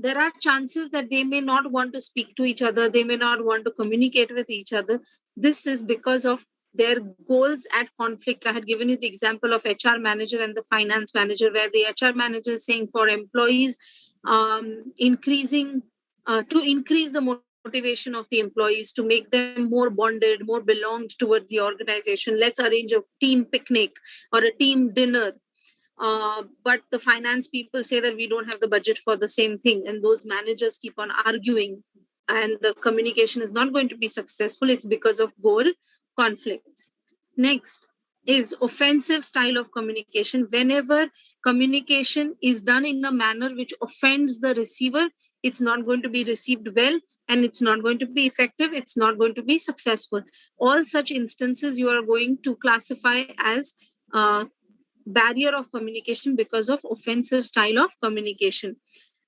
are chances that they may not want to speak to each other, they may not want to communicate with each other. This is because of their goals at conflict. I had given you the example of HR manager and the finance manager, where the HR manager is saying for employees, increasing to increase the motivation of the employees, to make them more bonded, more belonged towards the organization, let's arrange a team picnic or a team dinner. But the finance people say that we don't have the budget for the same thing, and those managers keep on arguing, and the communication is not going to be successful. It's because of goal conflicts. Next is offensive style of communication. Whenever communication is done in a manner which offends the receiver, it's not going to be received well, and it's not going to be effective, it's not going to be successful. All such instances you are going to classify as barrier of communication because of offensive style of communication.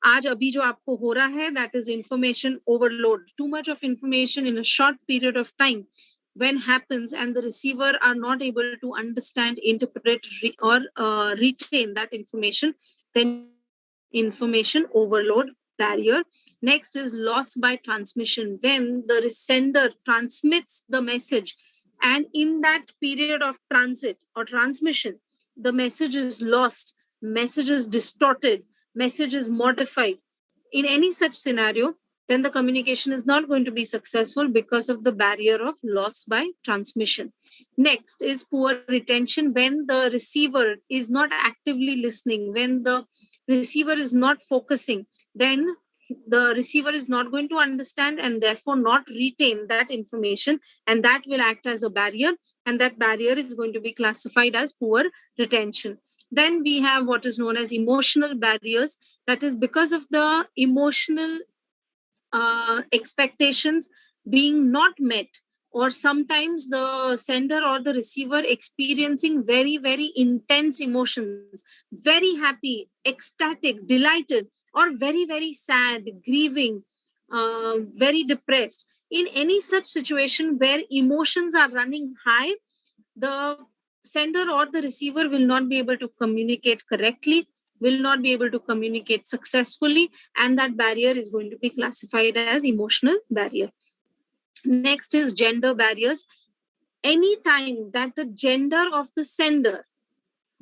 आज अभी जो आपको हो रहा है, that is information overload. Too much of information in a short period of time when happens and the receiver are not able to understand, interpret, or retain that information, then information overload barrier. Next is loss by transmission. When the sender transmits the message and in that period of transit or transmission, the message is lost, message is distorted, message is modified. In any such scenario, then the communication is not going to be successful because of the barrier of loss by transmission. Next is poor retention. When the receiver is not actively listening, when the receiver is not focusing, then the receiver is not going to understand and therefore not retain that information, and that will act as a barrier, and that barrier is going to be classified as poor retention. Then we have what is known as emotional barriers. That is because of the emotional expectations being not met, or sometimes the sender or the receiver experiencing very, very intense emotions, very happy, ecstatic, delighted, or very, very sad, grieving, very depressed. In any such situation where emotions are running high, the sender or the receiver will not be able to communicate correctly, will not be able to communicate successfully, and that barrier is going to be classified as emotional barrier. Next is gender barriers. Any time that the gender of the sender,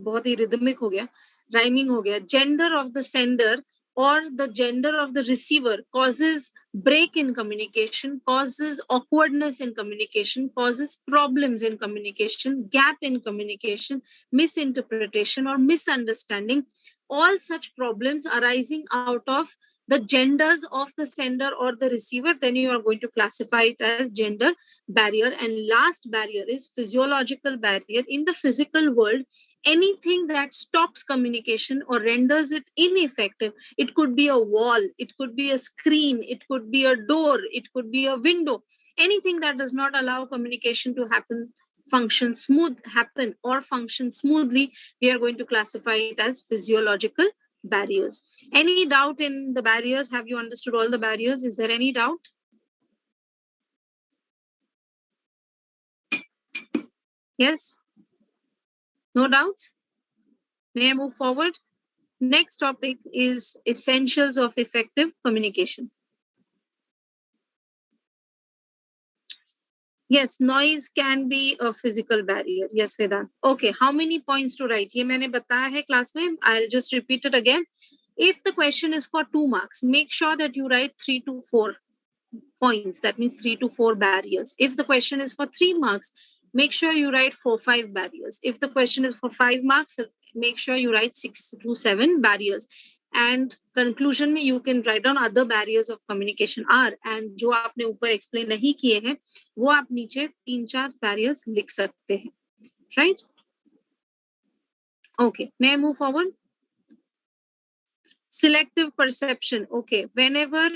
बहुत ही rhythmic हो गया, rhyming हो गया, gender of the sender or the gender of the receiver causes break in communication, causes awkwardness in communication, causes problems in communication, gap in communication, misinterpretation or misunderstanding, all such problems arising out of the genders of the sender or the receiver, then you are going to classify it as gender barrier. And last barrier is physiological barrier. In the physical world, anything that stops communication or renders it ineffective, it could be a wall, it could be a screen, it could be a door, it could be a window, anything that does not allow communication to happen, function smoothly, we are going to classify it as physiological barriers. Any doubt in the barriers? Have you understood all the barriers? Is there any doubt? Yes? No doubts? May I move forward? Next topic is essentials of effective communication. Yes, noise can be a physical barrier. Yes, Vedant. Okay, how many points to write? ये मैंने बताया है class में. I'll just repeat it again. If the question is for 2 marks, make sure that you write 3 to 4 points. That means 3 to 4 barriers. If the question is for 3 marks, make sure you write 4-5 barriers. If the question is for 5 marks, make sure you write 6 to 7 barriers. And conclusion में you can write down other barriers of communication are, and जो आपने ऊपर explain नहीं किए हैं, वो आप नीचे 3-4 barriers लिख सकते हैं. Right? Okay, may I move forward? Selective perception. Okay, whenever,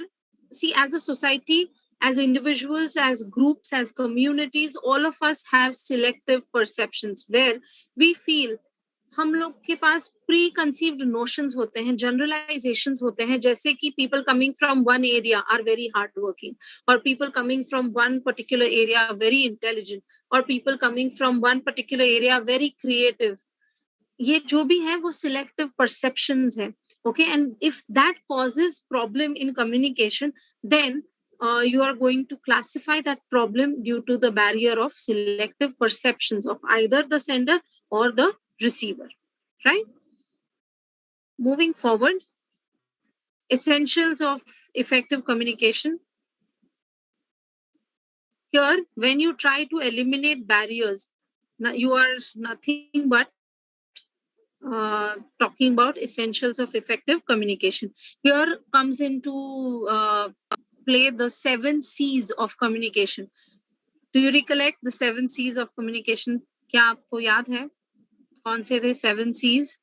see, as a society, as individuals, as groups, as communities, all of us have selective perceptions where we feel हम लोग के पास प्री कंसीव्ड नोशंस होते हैं, generalisations होते हैं, जैसे कि people coming from one area are very hard working, और people coming from one particular area very intelligent, और people coming from one particular area very creative. ये जो भी है वो सिलेक्टिव परसेप्शंस है. Okay, and if that causes problem in communication, then you are going to classify that problem due to the barrier of selective perceptions of either the sender or the receiver, right? Moving forward, essentials of effective communication. Here, when you try to eliminate barriers, you are nothing but talking about essentials of effective communication. Here comes into play the 7 C's of communication. Do you recollect the 7 C's of communication? क्या आपको याद है? कौन से थे 7 C's?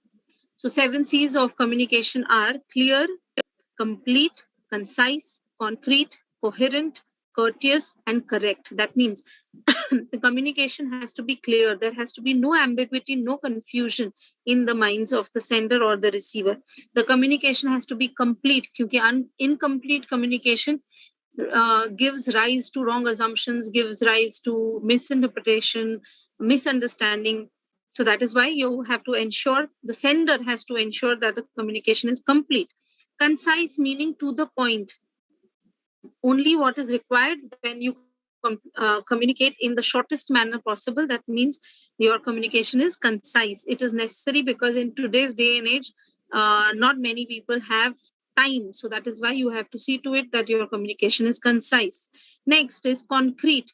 So 7 C's of communication are clear, complete, concise, concrete, coherent, courteous, and correct. That means the communication has to be clear. There has to be no ambiguity, no confusion in the minds of the sender or the receiver. The communication has to be complete, because incomplete communication gives rise to wrong assumptions, gives rise to misinterpretation, misunderstanding. So that is why you have to ensure, the sender has to ensure that the communication is complete. Concise meaning to the point. Only what is required when you communicate in the shortest manner possible. That means your communication is concise. It is necessary because in today's day and age, not many people have time. So that is why you have to see to it that your communication is concise. Next is concrete.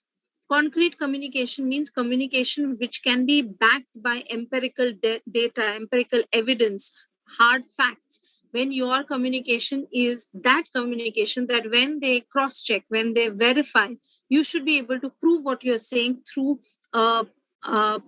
Concrete communication means communication which can be backed by empirical data, empirical evidence, hard facts. When your communication is that communication that when they cross check, when they verify, you should be able to prove what you're saying through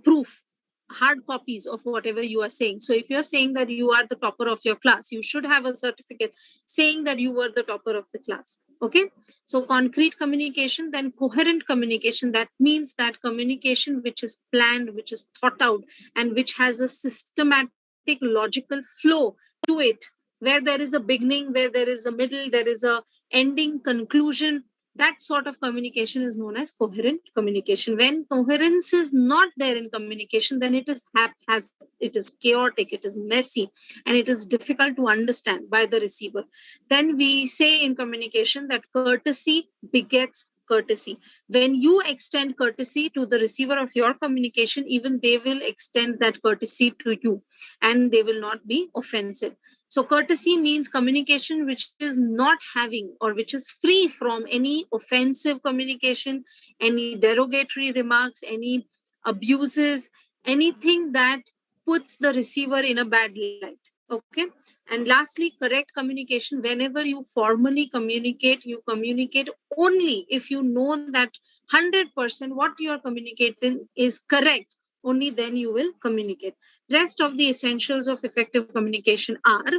proof, hard copies of whatever you are saying. So if you're saying that you are the topper of your class, you should have a certificate saying that you were the topper of the class. Okay, so concrete communication. Then coherent communication. That means that communication which is planned, which is thought out, and which has a systematic logical flow to it, where there is a beginning, where there is a middle, there is a ending, conclusion. That sort of communication is known as coherent communication. When coherence is not there in communication, then it is haphazard, it is chaotic, it is messy, and it is difficult to understand by the receiver. Then we say in communication that courtesy begets courtesy. When you extend courtesy to the receiver of your communication, even they will extend that courtesy to you, and they will not be offensive. So courtesy means communication which is not having, or which is free from any offensive communication, any derogatory remarks, any abuses, anything that puts the receiver in a bad light. Okay. And lastly, correct communication. Whenever you formally communicate, you communicate only if you know that 100% what you are communicating is correct. Only then you will communicate. Rest of the essentials of effective communication are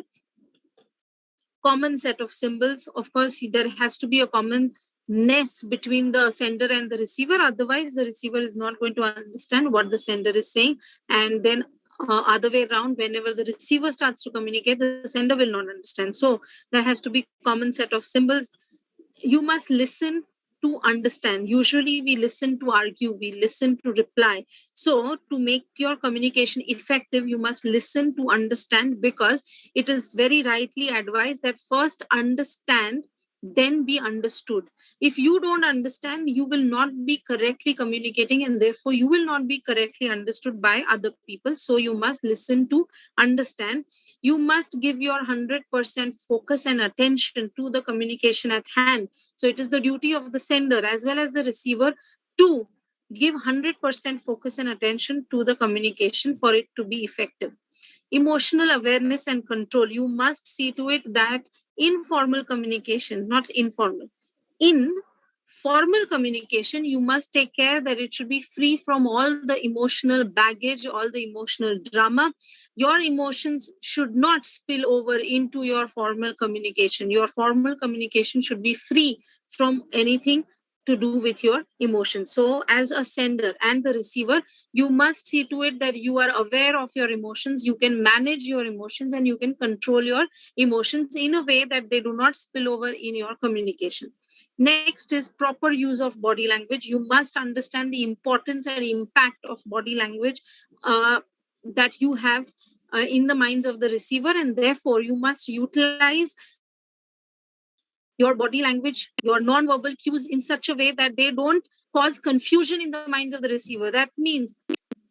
common set of symbols. Of course, there has to be a commonness between the sender and the receiver. Otherwise, the receiver is not going to understand what the sender is saying. And then other way around, whenever the receiver starts to communicate, the sender will not understand. So there has to be common set of symbols. You must listen to understand. Usually we listen to argue, we listen to reply. So to make your communication effective, you must listen to understand, because it is very rightly advised that first understand, then be understood. If you don't understand, you will not be correctly communicating, and therefore you will not be correctly understood by other people. So you must listen to understand. You must give your 100% focus and attention to the communication at hand. So it is the duty of the sender as well as the receiver to give 100% focus and attention to the communication for it to be effective. Emotional awareness and control. You must see to it that informal communication, not informal. In formal communication, you must take care that it should be free from all the emotional baggage, all the emotional drama. Your emotions should not spill over into your formal communication. Your formal communication should be free from anything to do with your emotions. So as a sender and the receiver, you must see to it that you are aware of your emotions, you can manage your emotions, and you can control your emotions in a way that they do not spill over in your communication. Next is proper use of body language. You must understand the importance and impact of body language that you have in the minds of the receiver, and therefore you must utilize your body language, your non-verbal cues in such a way that they don't cause confusion in the minds of the receiver. That means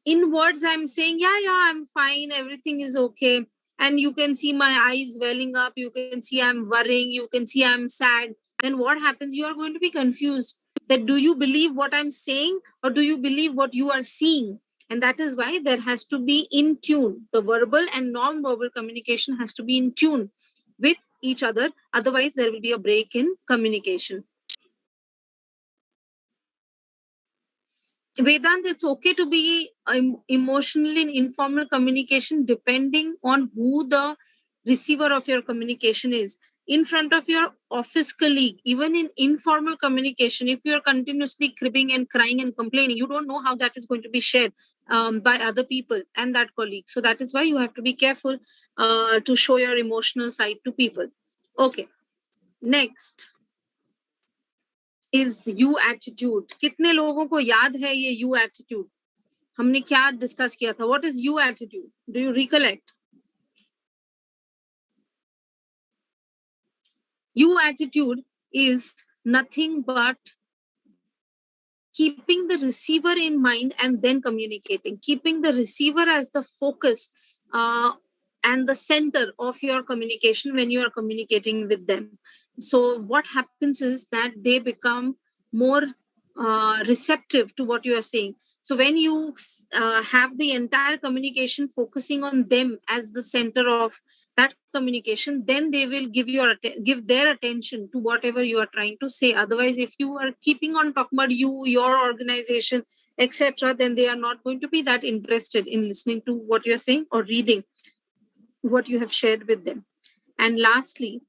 in words I'm saying, yeah, I'm fine, everything is okay, and you can see my eyes welling up, you can see I'm worrying, you can see I'm sad. Then what happens? You are going to be confused that do you believe what I'm saying, or do you believe what you are seeing? And that is why there has to be in tune. The verbal and non-verbal communication has to be in tune with each other. Otherwise, there will be a break in communication. Vedant, it's okay to be emotional in informal communication depending on who the receiver of your communication is. in front of your office colleague, even in informal communication, if you're continuously cribbing and crying and complaining, you don't know how that is going to be shared by other people and that colleague. So that is why you have to be careful to show your emotional side to people. Okay, next is you attitude. कितने लोगों को याद है ये you attitude? हमने क्या discuss किया था? What is you attitude? Do you recollect? You attitude is nothing but keeping the receiver in mind and then communicating, keeping the receiver as the focus and the center of your communication when you are communicating with them. So what happens is that they become more receptive to what you are saying. So when you have the entire communication focusing on them as the center of that communication, then they will give their attention to whatever you are trying to say. Otherwise, if you are keeping on talking about you, your organization, etc., then they are not going to be that interested in listening to what you're saying or reading what you have shared with them. And lastly,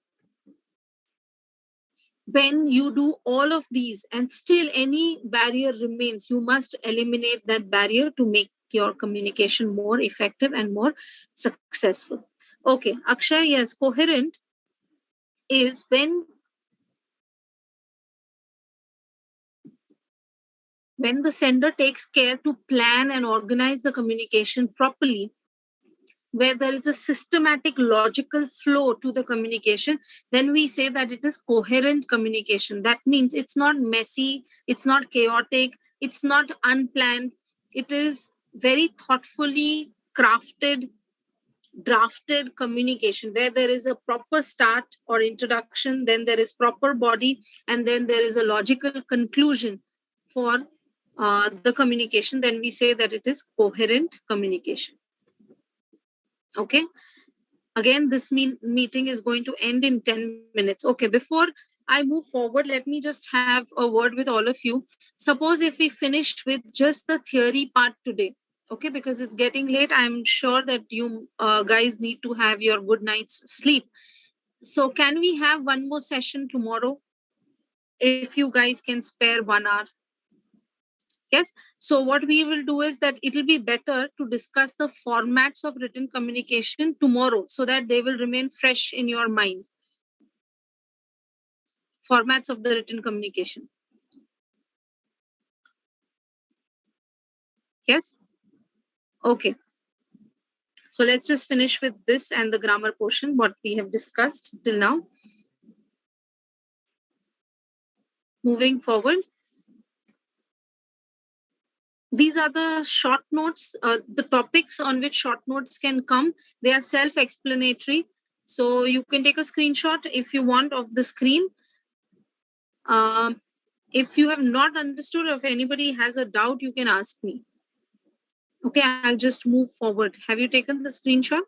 when you do all of these and still any barrier remains, you must eliminate that barrier to make your communication more effective and more successful. Okay, Akshay, yes, coherent is when the sender takes care to plan and organize the communication properly, where there is a systematic logical flow to the communication, then we say that it is coherent communication. That means it's not messy, it's not chaotic, it's not unplanned. It is very thoughtfully crafted, drafted communication where there is a proper start or introduction, then there is proper body, and then there is a logical conclusion for the communication. Then we say that it is coherent communication. Okay. Again, this meeting is going to end in 10 minutes. Okay, before I move forward, let me just have a word with all of you. Suppose if we finished with just the theory part today, okay, because it's getting late, I'm sure that you guys need to have your good night's sleep. So can we have one more session tomorrow? If you guys can spare 1 hour. Yes. So what we will do is that it will be better to discuss the formats of written communication tomorrow so that they will remain fresh in your mind. Formats of the written communication. Yes. Okay. So let's just finish with this and the grammar portion, what we have discussed till now. Moving forward. These are the short notes, the topics on which short notes can come. They are self-explanatory. So you can take a screenshot if you want of the screen. If you have not understood or if anybody has a doubt, you can ask me. Okay, I'll just move forward. Have you taken the screenshot?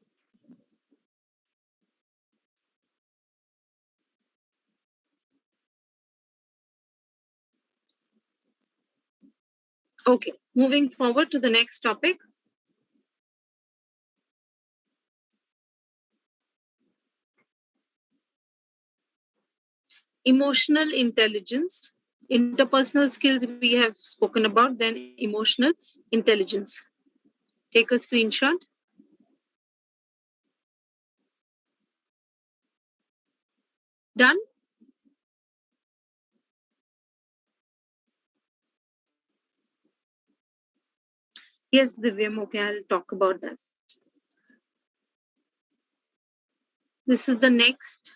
Okay, moving forward to the next topic. Emotional intelligence. Interpersonal skills we have spoken about, then emotional intelligence. Take a screenshot. Done? Yes, Divyam, okay, I'll talk about that. This is the next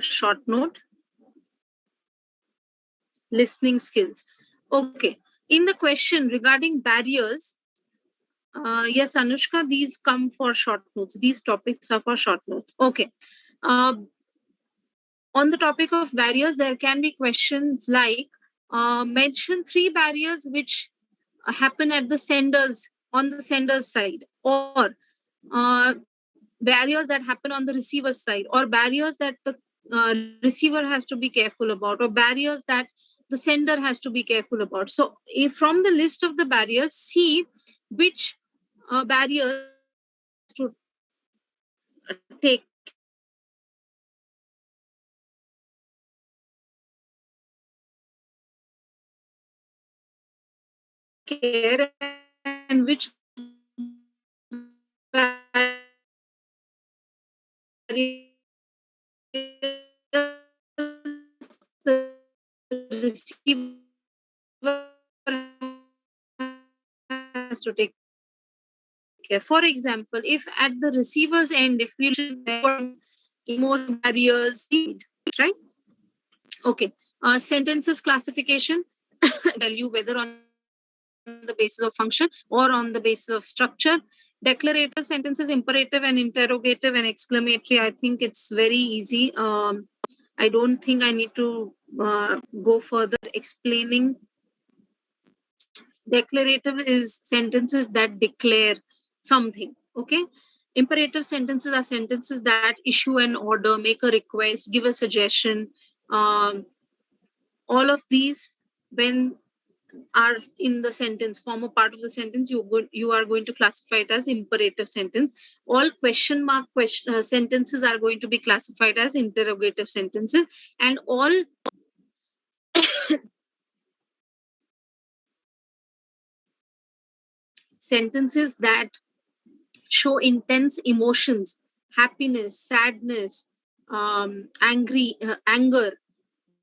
short note. Listening skills. Okay, in the question regarding barriers, yes, Anushka, these come for short notes. These topics are for short notes. Okay. On the topic of barriers, there can be questions like mention 3 barriers which happen at the on the sender's side, or barriers that happen on the receiver's side, or barriers that the receiver has to be careful about, or barriers that the sender has to be careful about. So if from the list of the barriers, see which barriers to take where and which the receiver has to take care. For example, if at the receiver's end, if we emotion barriers, right? Okay. Sentences classification tell you whether on the basis of function or on the basis of structure. Declarative sentences, imperative and interrogative and exclamatory. I think it's very easy. I don't think I need to go further explaining. Declarative is sentences that declare something. Okay. Imperative sentences are sentences that issue an order, make a request, give a suggestion. All of these, when are in the sentence, form a part of the sentence, you are going to classify it as imperative sentence. All question mark sentences are going to be classified as interrogative sentences, and all sentences that show intense emotions, happiness, sadness, anger,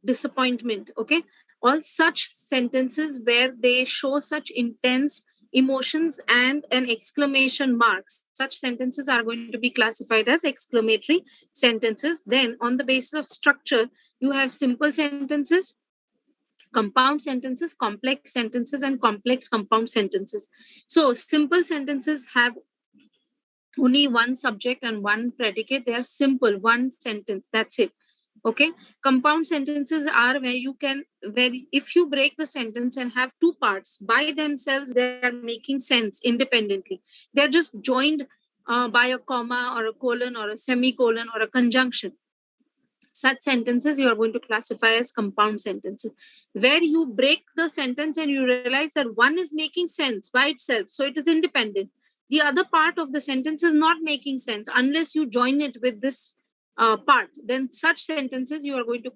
disappointment. Okay. All such sentences where they show such intense emotions and an exclamation mark, such sentences are going to be classified as exclamatory sentences. Then on the basis of structure, you have simple sentences, compound sentences, complex sentences, and complex compound sentences. So simple sentences have only one subject and one predicate. They are simple, one sentence, that's it. Okay. Compound sentences are where if you break the sentence and have two parts by themselves, they are making sense independently. They're just joined by a comma or a colon or a semicolon or a conjunction. Such sentences you are going to classify as compound sentences, where you break the sentence and you realize that one is making sense by itself, so it is independent. The other part of the sentence is not making sense unless you join it with this part. Then such sentences you are going to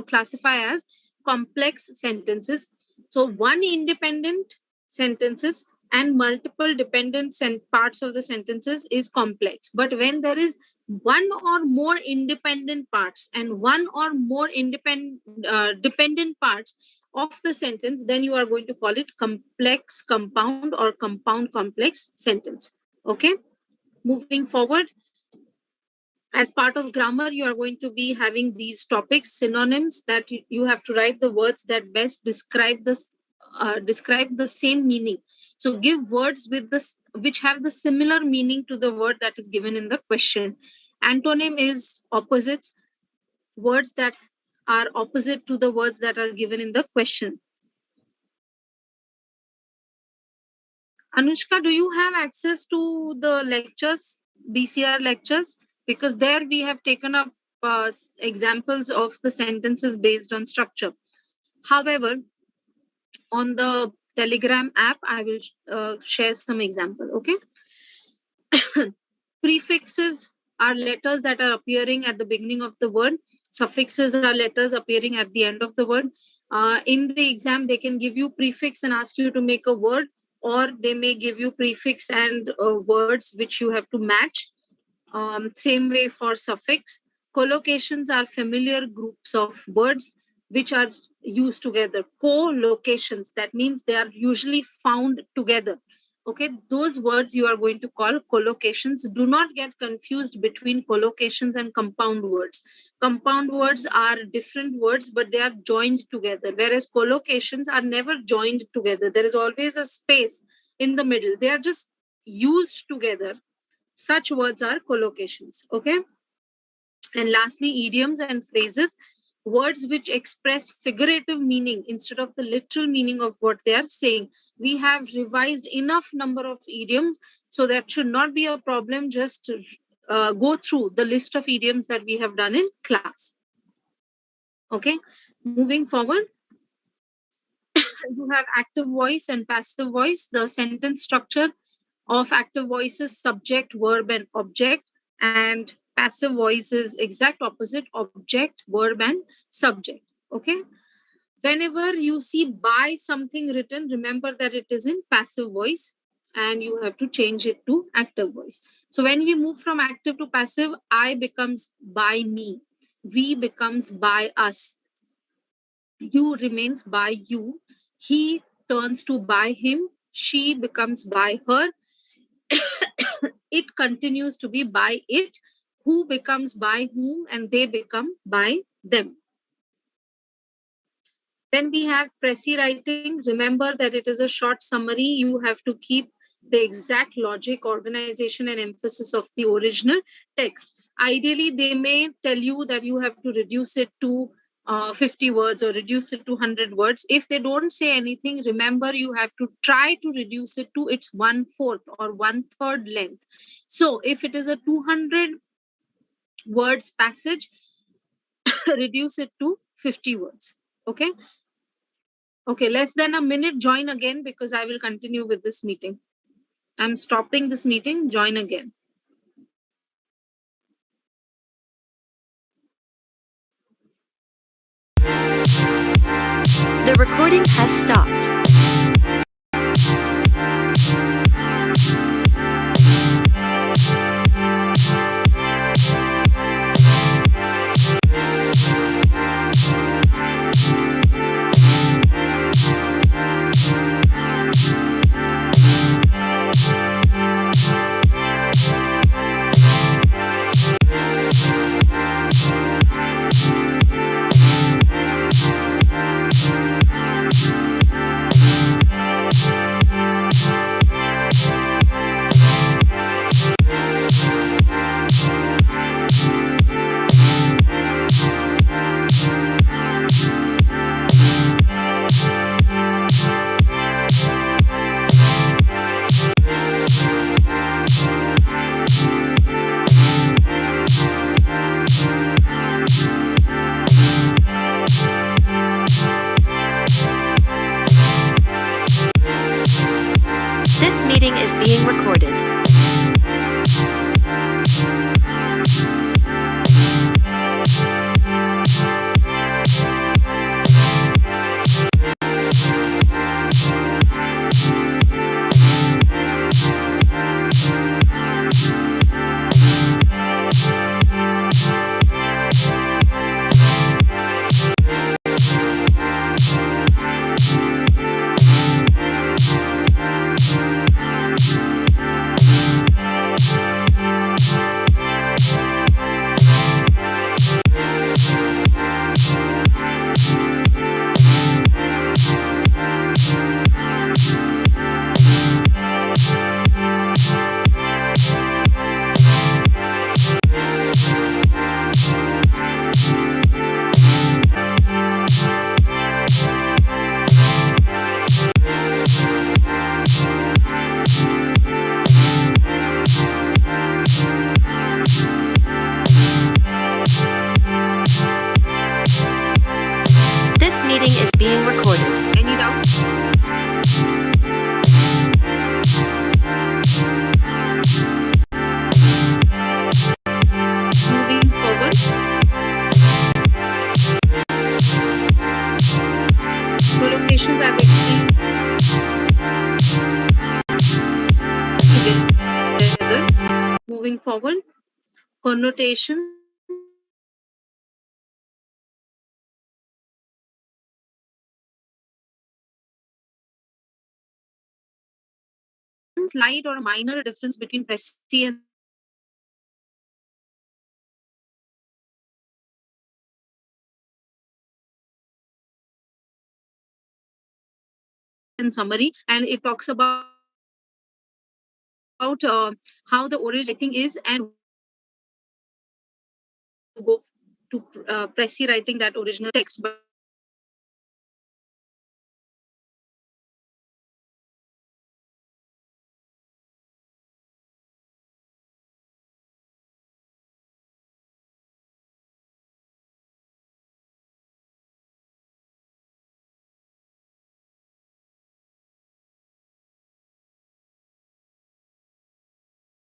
classify as complex sentences. So one independent sentences and multiple dependent parts of the sentences is complex. But when there is one or more independent parts and one or more dependent parts of the sentence, then you are going to call it complex compound or compound complex sentence. Okay. Moving forward, as part of grammar, you are going to be having these topics: synonyms, that you have to write the words that best describe the same meaning. So give words which have the similar meaning to the word that is given in the question. Antonym is opposites, words that are opposite to the words that are given in the question. Anushka, do you have access to the lectures, BCR lectures? Because there we have taken up examples of the sentences based on structure. However, on the Telegram app, I will share some example. Okay. Prefixes are letters that are appearing at the beginning of the word. Suffixes are letters appearing at the end of the word. In the exam, they can give you prefix and ask you to make a word, or they may give you prefix and words which you have to match. Same way for suffix. Collocations are familiar groups of words which are used together. Co-locations, that means they are usually found together. Okay, those words you are going to call collocations. Do not get confused between collocations and compound words. Compound words are different words, but they are joined together, whereas collocations are never joined together. There is always a space in the middle. They are just used together. Such words are collocations. Okay. And lastly, idioms and phrases, words which express figurative meaning instead of the literal meaning of what they are saying. We have revised enough number of idioms, so that should not be a problem. Just go through the list of idioms that we have done in class. Okay. Moving forward, you have active voice and passive voice. The sentence structure of active voice is subject, verb, and object, and passive voice is exact opposite: object, verb, and subject. Okay. Whenever you see buy something written, remember that it is in passive voice and you have to change it to active voice. So when we move from active to passive, I becomes by me, we becomes by us, you remains by you, he turns to by him, she becomes by her, it continues to be by it, who becomes by whom, and they become by them. Then we have Pressy writing. Remember that it is a short summary. You have to keep the exact logic, organization, and emphasis of the original text. Ideally, they may tell you that you have to reduce it to 50 words or reduce it to 100 words. If they don't say anything, remember you have to try to reduce it to its 1/4 or 1/3 length. So if it is a 200 words passage, reduce it to 50 words. Okay. Okay, less than a minute, join again because I will continue with this meeting. I'm stopping this meeting, join again. The recording has stopped. This meeting is being recorded. This meeting is being recorded. Any doubts? Moving forward. Collocations I've explained together. Moving forward. Connotations. Slight or minor difference between Pressy and summary, and it talks about how the original writing is and go to Pressy writing that original text.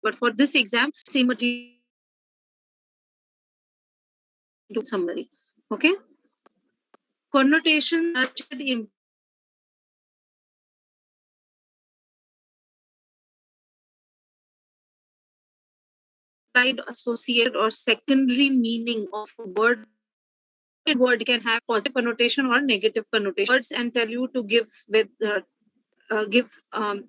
But for this exam, same material summary. Okay. connotation nurtured implied, associated, or secondary meaning of a word. A word can have positive connotation or negative connotation. Words and tell you to give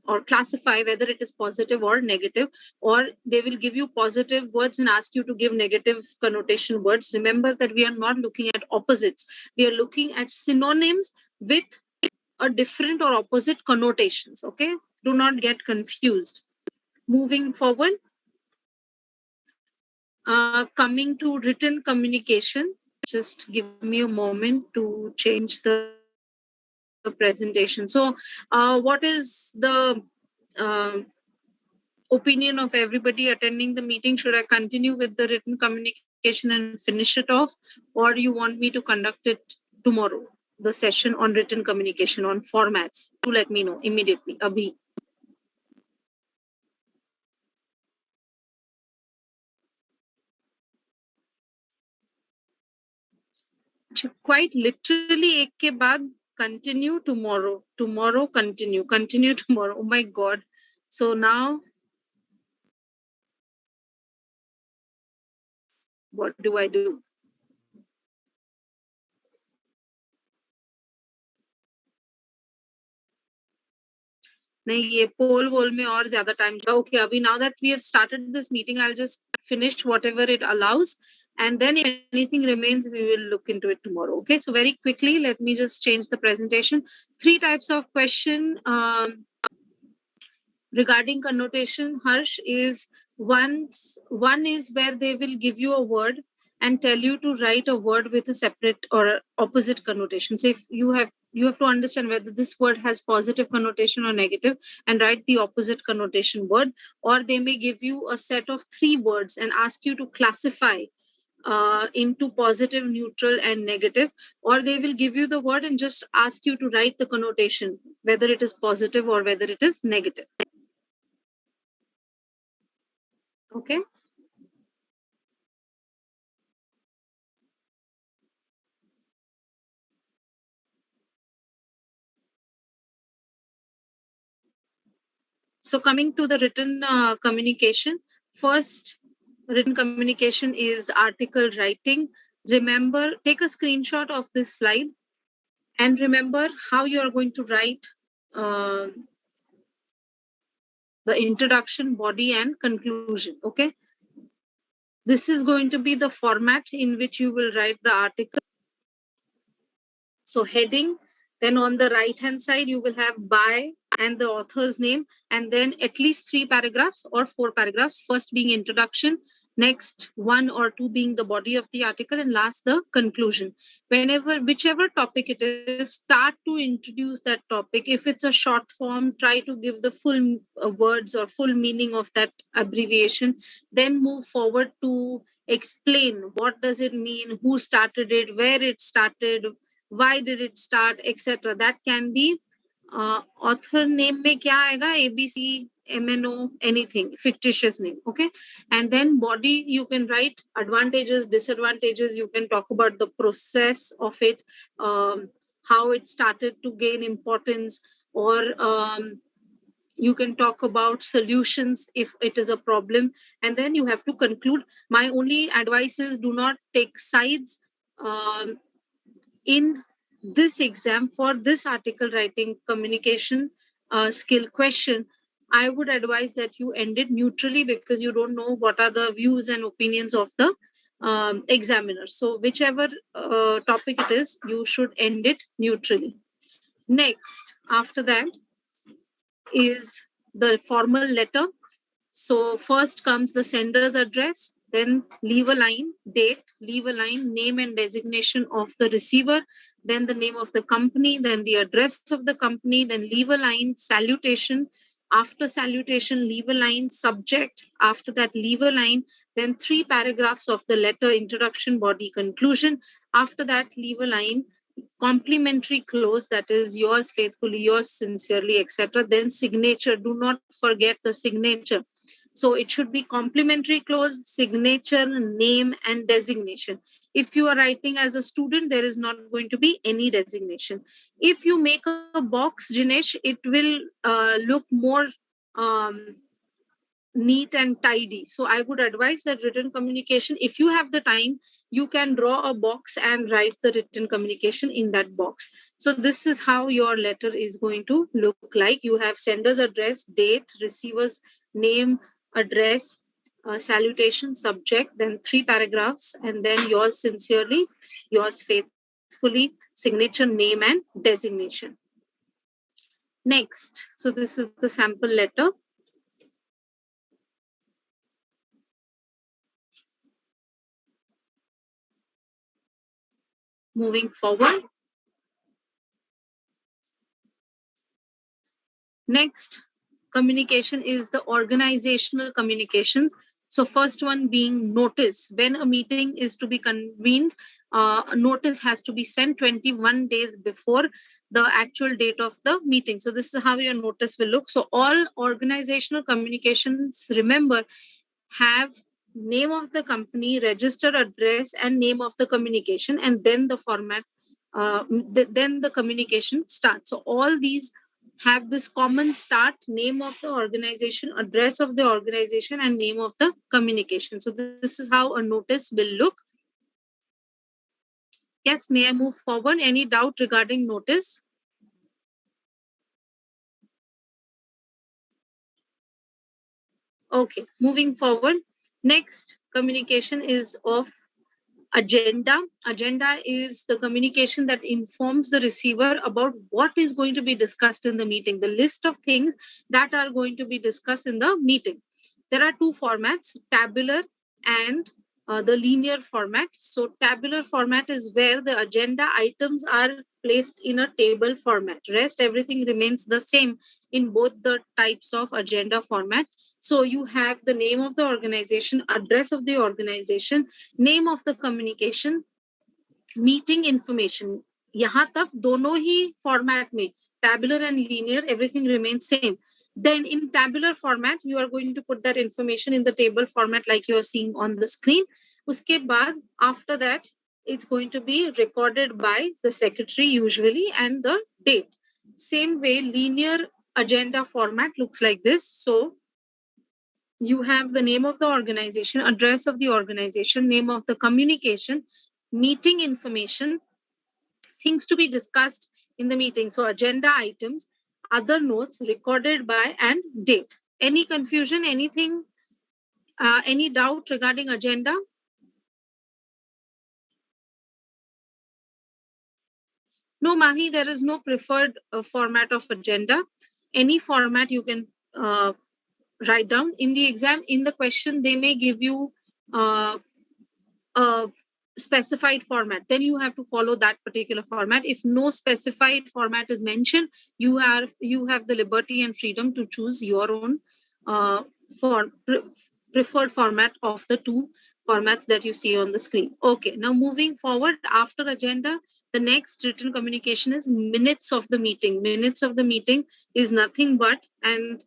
or classify whether it is positive or negative, or they will give you positive words and ask you to give negative connotation words. Remember that we are not looking at opposites. We are looking at synonyms with a different or opposite connotations. Okay, do not get confused. Moving forward, coming to written communication, just give me a moment to change the presentation. So what is the opinion of everybody attending the meeting? Should I continue with the written communication and finish it off, or do you want me to conduct it tomorrow, the session on written communication on formats? Do let me know immediately. Abhi. Quite literally एक के बाद continue tomorrow continue tomorrow. Oh my god. So now what do I do? नहीं ये पोल वोल में और ज्यादा time जाएगा. Okay, अभी now that we have started this meeting, I'll just finish whatever it allows, and then if anything remains, we will look into it tomorrow. Okay, so very quickly, let me just change the presentation. 3 types of question regarding connotation, Harsh, is one is where they will give you a word and tell you to write a word with a separate or opposite connotation. So if you have to understand whether this word has positive connotation or negative and write the opposite connotation word, or they may give you a set of 3 words and ask you to classify into positive, neutral, and negative, or they will give you the word and just ask you to write the connotation, whether it is positive or whether it is negative. Okay. So coming to the written communication, first written communication is article writing. Remember, take a screenshot of this slide and remember how you are going to write uh, the introduction, body, and conclusion. Okay. This is going to be the format in which you will write the article. So heading, then on the right hand side, you will have by and the author's name, and then at least 3 paragraphs or 4 paragraphs, first being introduction, next 1 or 2 being the body of the article, and last the conclusion. Whichever topic it is, start to introduce that topic. If it's a short form, try to give the full words or full meaning of that abbreviation, then move forward to explain what does it mean, who started it, where it started, why did it start, etc. That can be author name में क्या आएगा, ABC, MNO, anything, fictitious name. Okay. And then body, you can write advantages, disadvantages. You can talk about the process of it, how it started to gain importance, or you can talk about solutions if it is a problem, and then you have to conclude. My only advice is do not take sides. In this exam, for this article writing communication skill question, I would advise that you end it neutrally, because you don't know what are the views and opinions of the examiner. So whichever topic it is, you should end it neutrally. Next, after that is the formal letter. So first comes the sender's address, then leave a line, date, leave a line, name and designation of the receiver, then the name of the company, then the address of the company, then leave a line, salutation. After salutation, leave a line, subject. After that, leave a line, then 3 paragraphs of the letter, introduction, body, conclusion. After that, leave a line, complimentary close, that is yours faithfully, yours sincerely, etc. Then signature. Do not forget the signature. So it should be complimentary clause, signature, name, and designation. If you are writing as a student, there is not going to be any designation. If you make a box, Jinesh, it will look more um, neat and tidy. So I would advise that written communication, if you have the time, you can draw a box and write the written communication in that box. So this is how your letter is going to look like. You have sender's address, date, receiver's name, address, salutation, subject, then 3 paragraphs, and then yours sincerely, yours faithfully, signature, name, and designation. Next, so this is the sample letter. Moving forward. Next, communication is the organizational communications. So first one being notice. When a meeting is to be convened, a notice has to be sent 21 days before the actual date of the meeting. So this is how your notice will look. So all organizational communications, remember, have name of the company, registered address, and name of the communication, and then the format, then the communication starts. So all these have this common start: name of the organization, address of the organization, and name of the communication. So this is how a notice will look. Yes, may I move forward? Any doubt regarding notice? Okay, moving forward. Next, communication is of agenda. Agenda is the communication that informs the receiver about what is going to be discussed in the meeting, the list of things that are going to be discussed in the meeting. There are two formats, tabular and the linear format. So tabular format is where the agenda items are placed in a table format. Rest everything remains the same in both the types of agenda format. So you have the name of the organization, address of the organization, name of the communication, meeting information. यहाँ तक दोनों ही format में, tabular and linear, everything remains same. Then in tabular format, you are going to put that information in the table format like you are seeing on the screen. उसके बाद, after that, it's going to be recorded by the secretary usually and the date. Same way, linear agenda format looks like this. So you have the name of the organization, address of the organization, name of the communication, meeting information, things to be discussed in the meeting. So agenda items, other notes, recorded by, and date. Any confusion, anything, any doubt regarding agenda? No, Mahi, there is no preferred format of agenda. Any format you can write down. In the exam, in the question, they may give you a specified format. Then you have to follow that particular format. If no specified format is mentioned, you have the liberty and freedom to choose your own for preferred format of the two formats that you see on the screen. Okay, now moving forward, after agenda, the next written communication is minutes of the meeting. Minutes of the meeting is nothing but an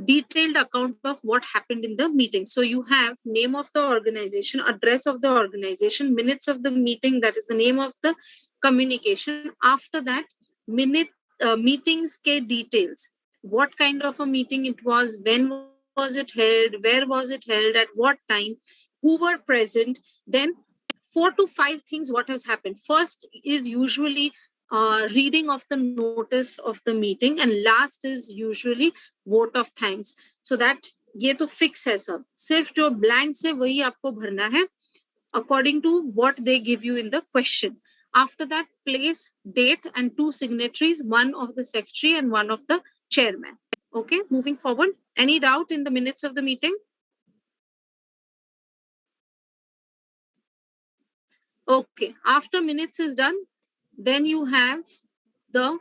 detailed account of what happened in the meeting. So you have name of the organization, address of the organization, minutes of the meeting, that is the name of the communication. After that, meetings ke details. What kind of a meeting it was, when was it held, where was it held, at what time, who were present, then 4 to 5 things what has happened. First is usually reading of the notice of the meeting, and last is usually vote of thanks. So that ये तो fix है सब, सिर्फ जो blank से वही आपको भरना है according to what they give you in the question. After that, place, date, and 2 signatories, one of the secretary and one of the chairman. Okay, moving forward. Any doubt in the minutes of the meeting? Okay, after minutes is done, then you have the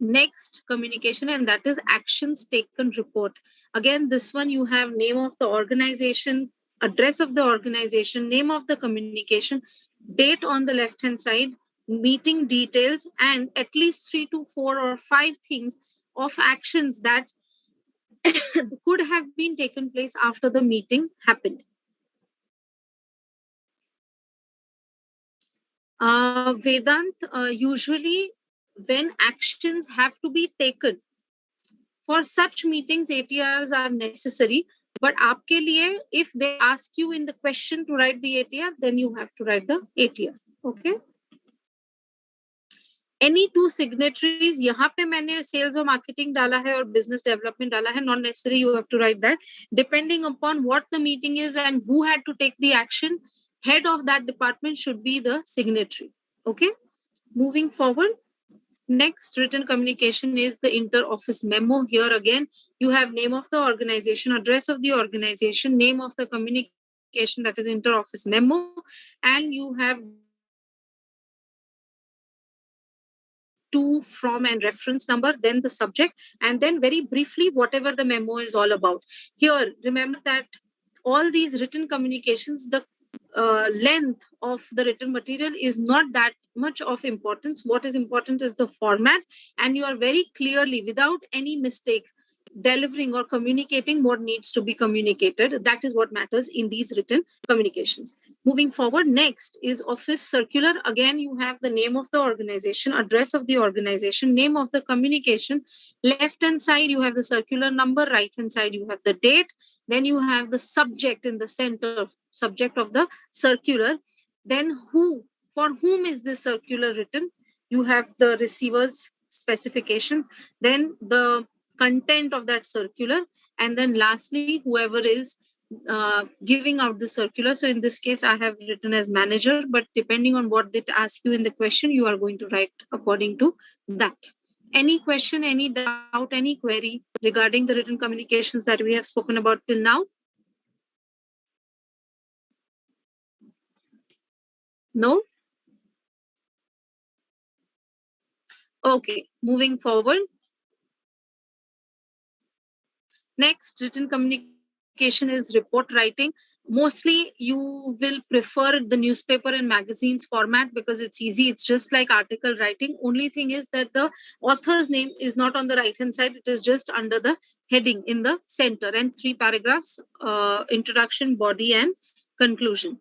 next communication, and that is actions taken report. Again, this one you have name of the organization, address of the organization, name of the communication, date on the left hand side, meeting details, and at least 3 to 4 or 5 things of actions that could have been taken place after the meeting happened. Vedant, usually when actions have to be taken, for such meetings, ATRs are necessary. But आपके लिए, if they ask you in the question to write the ATR, then you have to write the ATR. Okay. Any two signatories, यहाँ पे मैंने sales or marketing डाला है और business development डाला है. Not necessary you have to write that. Depending upon what the meeting is and who had to take the action, head of that department should be the signatory. Okay. Moving forward. Next written communication is the inter-office memo. Here again, you have name of the organization, address of the organization, name of the communication, that is inter-office memo, and you have to, from, and reference number, then the subject, and then very briefly whatever the memo is all about. Here, remember that all these written communications, the length of the written material is not that much of importance. What is important is the format, and you are very clearly, without any mistakes, delivering or communicating what needs to be communicated. That is what matters in these written communications. Moving forward, next is office circular. Again, you have the name of the organization, address of the organization, name of the communication. Left hand side, you have the circular number. Right hand side, you have the date. Then you have the subject in the center, subject of the circular. Then who, for whom is this circular written? You have the receiver's specifications. Then the content of that circular, and then lastly whoever is giving out the circular. So in this case I have written as manager, but depending on what they ask you in the question, you are going to write according to that. Any question, any doubt, any query regarding the written communications that we have spoken about till now? No? Okay, moving forward. Next, written communication is report writing. Mostly you will prefer the newspaper and magazines format because it's easy. It's just like article writing. Only thing is that the author's name is not on the right hand side. It is just under the heading in the center, and 3 paragraphs, introduction, body, and conclusion.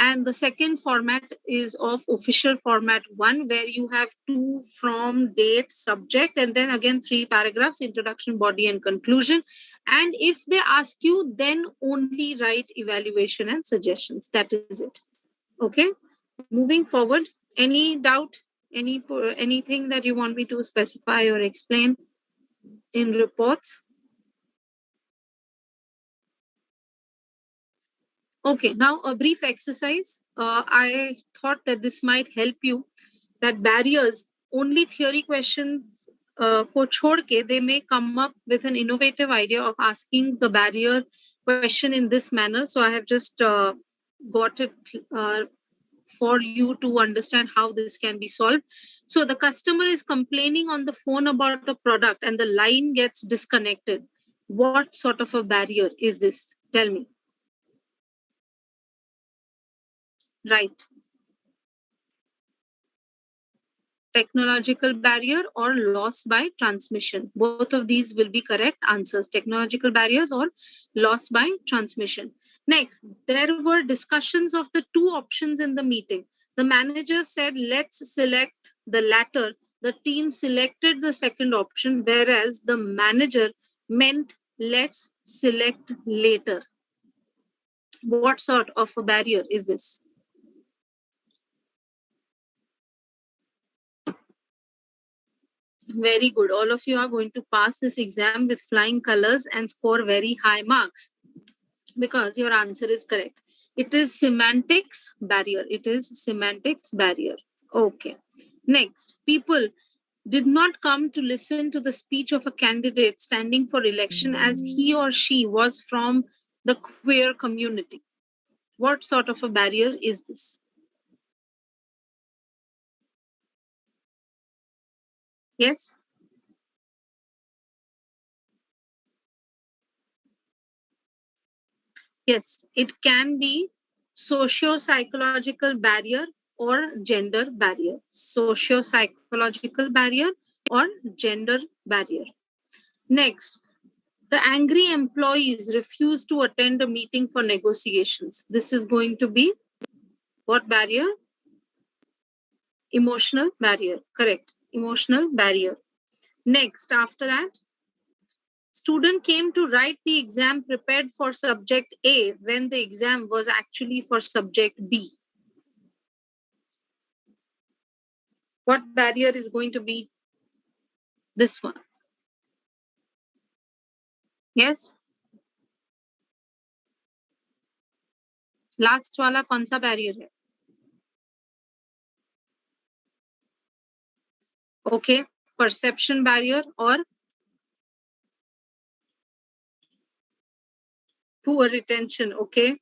And the second format is of official format 1, where you have to, from, date, subject, and then again 3 paragraphs, introduction, body, and conclusion. And if they ask you, then only write evaluation and suggestions. That is it. Okay. Moving forward, any doubt, anything that you want me to specify or explain in reports? Okay, now a brief exercise. I thought that this might help you, that barriers, only theory questions ko chhod ke, they may come up with an innovative idea of asking the barrier question in this manner. So I have just got it for you to understand how this can be solved. So the customer is complaining on the phone about a product and the line gets disconnected. What sort of a barrier is this? Tell me. Right. Technological barrier or loss by transmission. Both of these will be correct answers. Technological barriers or loss by transmission. Next, there were discussions of the 2 options in the meeting. The manager said, let's select the latter. The team selected the second option, whereas the manager meant let's select later. What sort of a barrier is this? Very good. All of you are going to pass this exam with flying colors and score very high marks because your answer is correct. It is semantics barrier. It is semantics barrier. Okay. Next, people did not come to listen to the speech of a candidate standing for election as he or she was from the queer community. What sort of a barrier is this? Yes? Yes, it can be socio-psychological barrier or gender barrier. Socio-psychological barrier or gender barrier. Next, The angry employees refuse to attend a meeting for negotiations. This is going to be what barrier? Emotional barrier. Correct. Emotional barrier. Next, after that, student came to write the exam prepared for subject A when the exam was actually for subject B. What barrier is going to be? This one. Yes? Last वाला कौन सा barrier है? Okay, perception barrier or poor retention. Okay,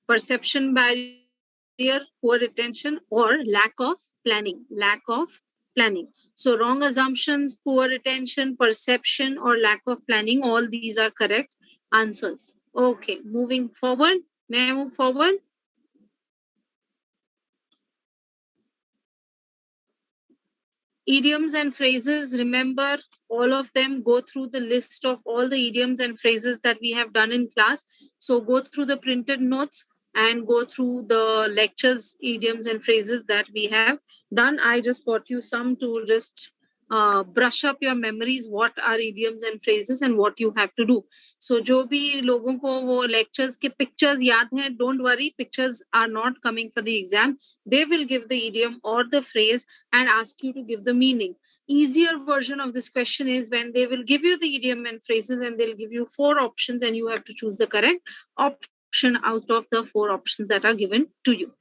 perception barrier, poor retention, or lack of planning. Lack of planning. So wrong assumptions, poor retention, perception, or lack of planning, all these are correct answers. Okay, moving forward. May I move forward? Idioms and phrases, remember all of them. Go through the list of all the idioms and phrases that we have done in class. So go through the printed notes and go through the lectures, idioms and phrases that we have done. I just got you some to just brush up your memories, what are idioms and phrases and what you have to do. So जो भी लोगों को वो lectures के pictures याद हैं, don't worry, pictures are not coming for the exam. They will give the idiom or the phrase and ask you to give the meaning. Easier version of this question is when they will give you the idiom and phrases and they'll give you 4 options and you have to choose the correct option out of the 4 options that are given to you.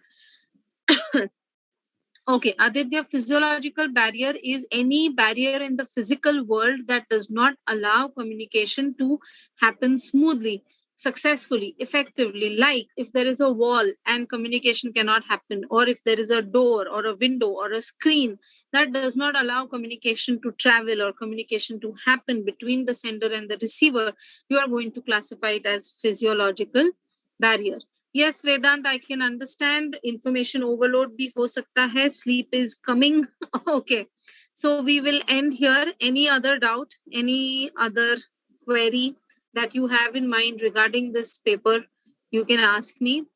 Okay, Aditya, physiological barrier is any barrier in the physical world that does not allow communication to happen smoothly, successfully, effectively. Like if there is a wall and communication cannot happen, or if there is a door or a window or a screen that does not allow communication to travel or communication to happen between the sender and the receiver, you are going to classify it as physiological barrier. Yes, Vedant, I can understand. Information overload bhi ho sakta hai. Sleep is coming. Okay. So we will end here. Any other doubt? Any other query that you have in mind regarding this paper? You can ask me.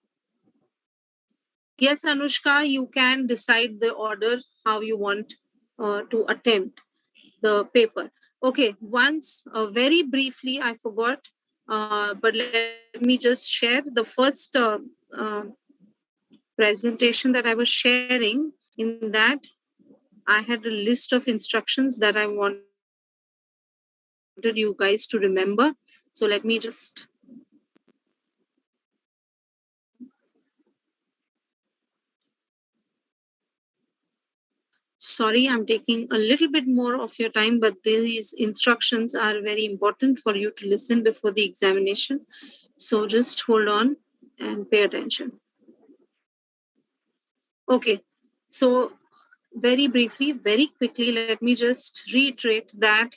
Yes, Anushka, you can decide the order how you want to attempt the paper. Okay, once very briefly, I forgot, but let me just share the first presentation that I was sharing. In that, I had a list of instructions that I wanted you guys to remember. So let me just sorry, I'm taking a little bit more of your time, but these instructions are very important for you to listen before the examination. So just hold on and pay attention. Okay, so very briefly, very quickly, let me just reiterate that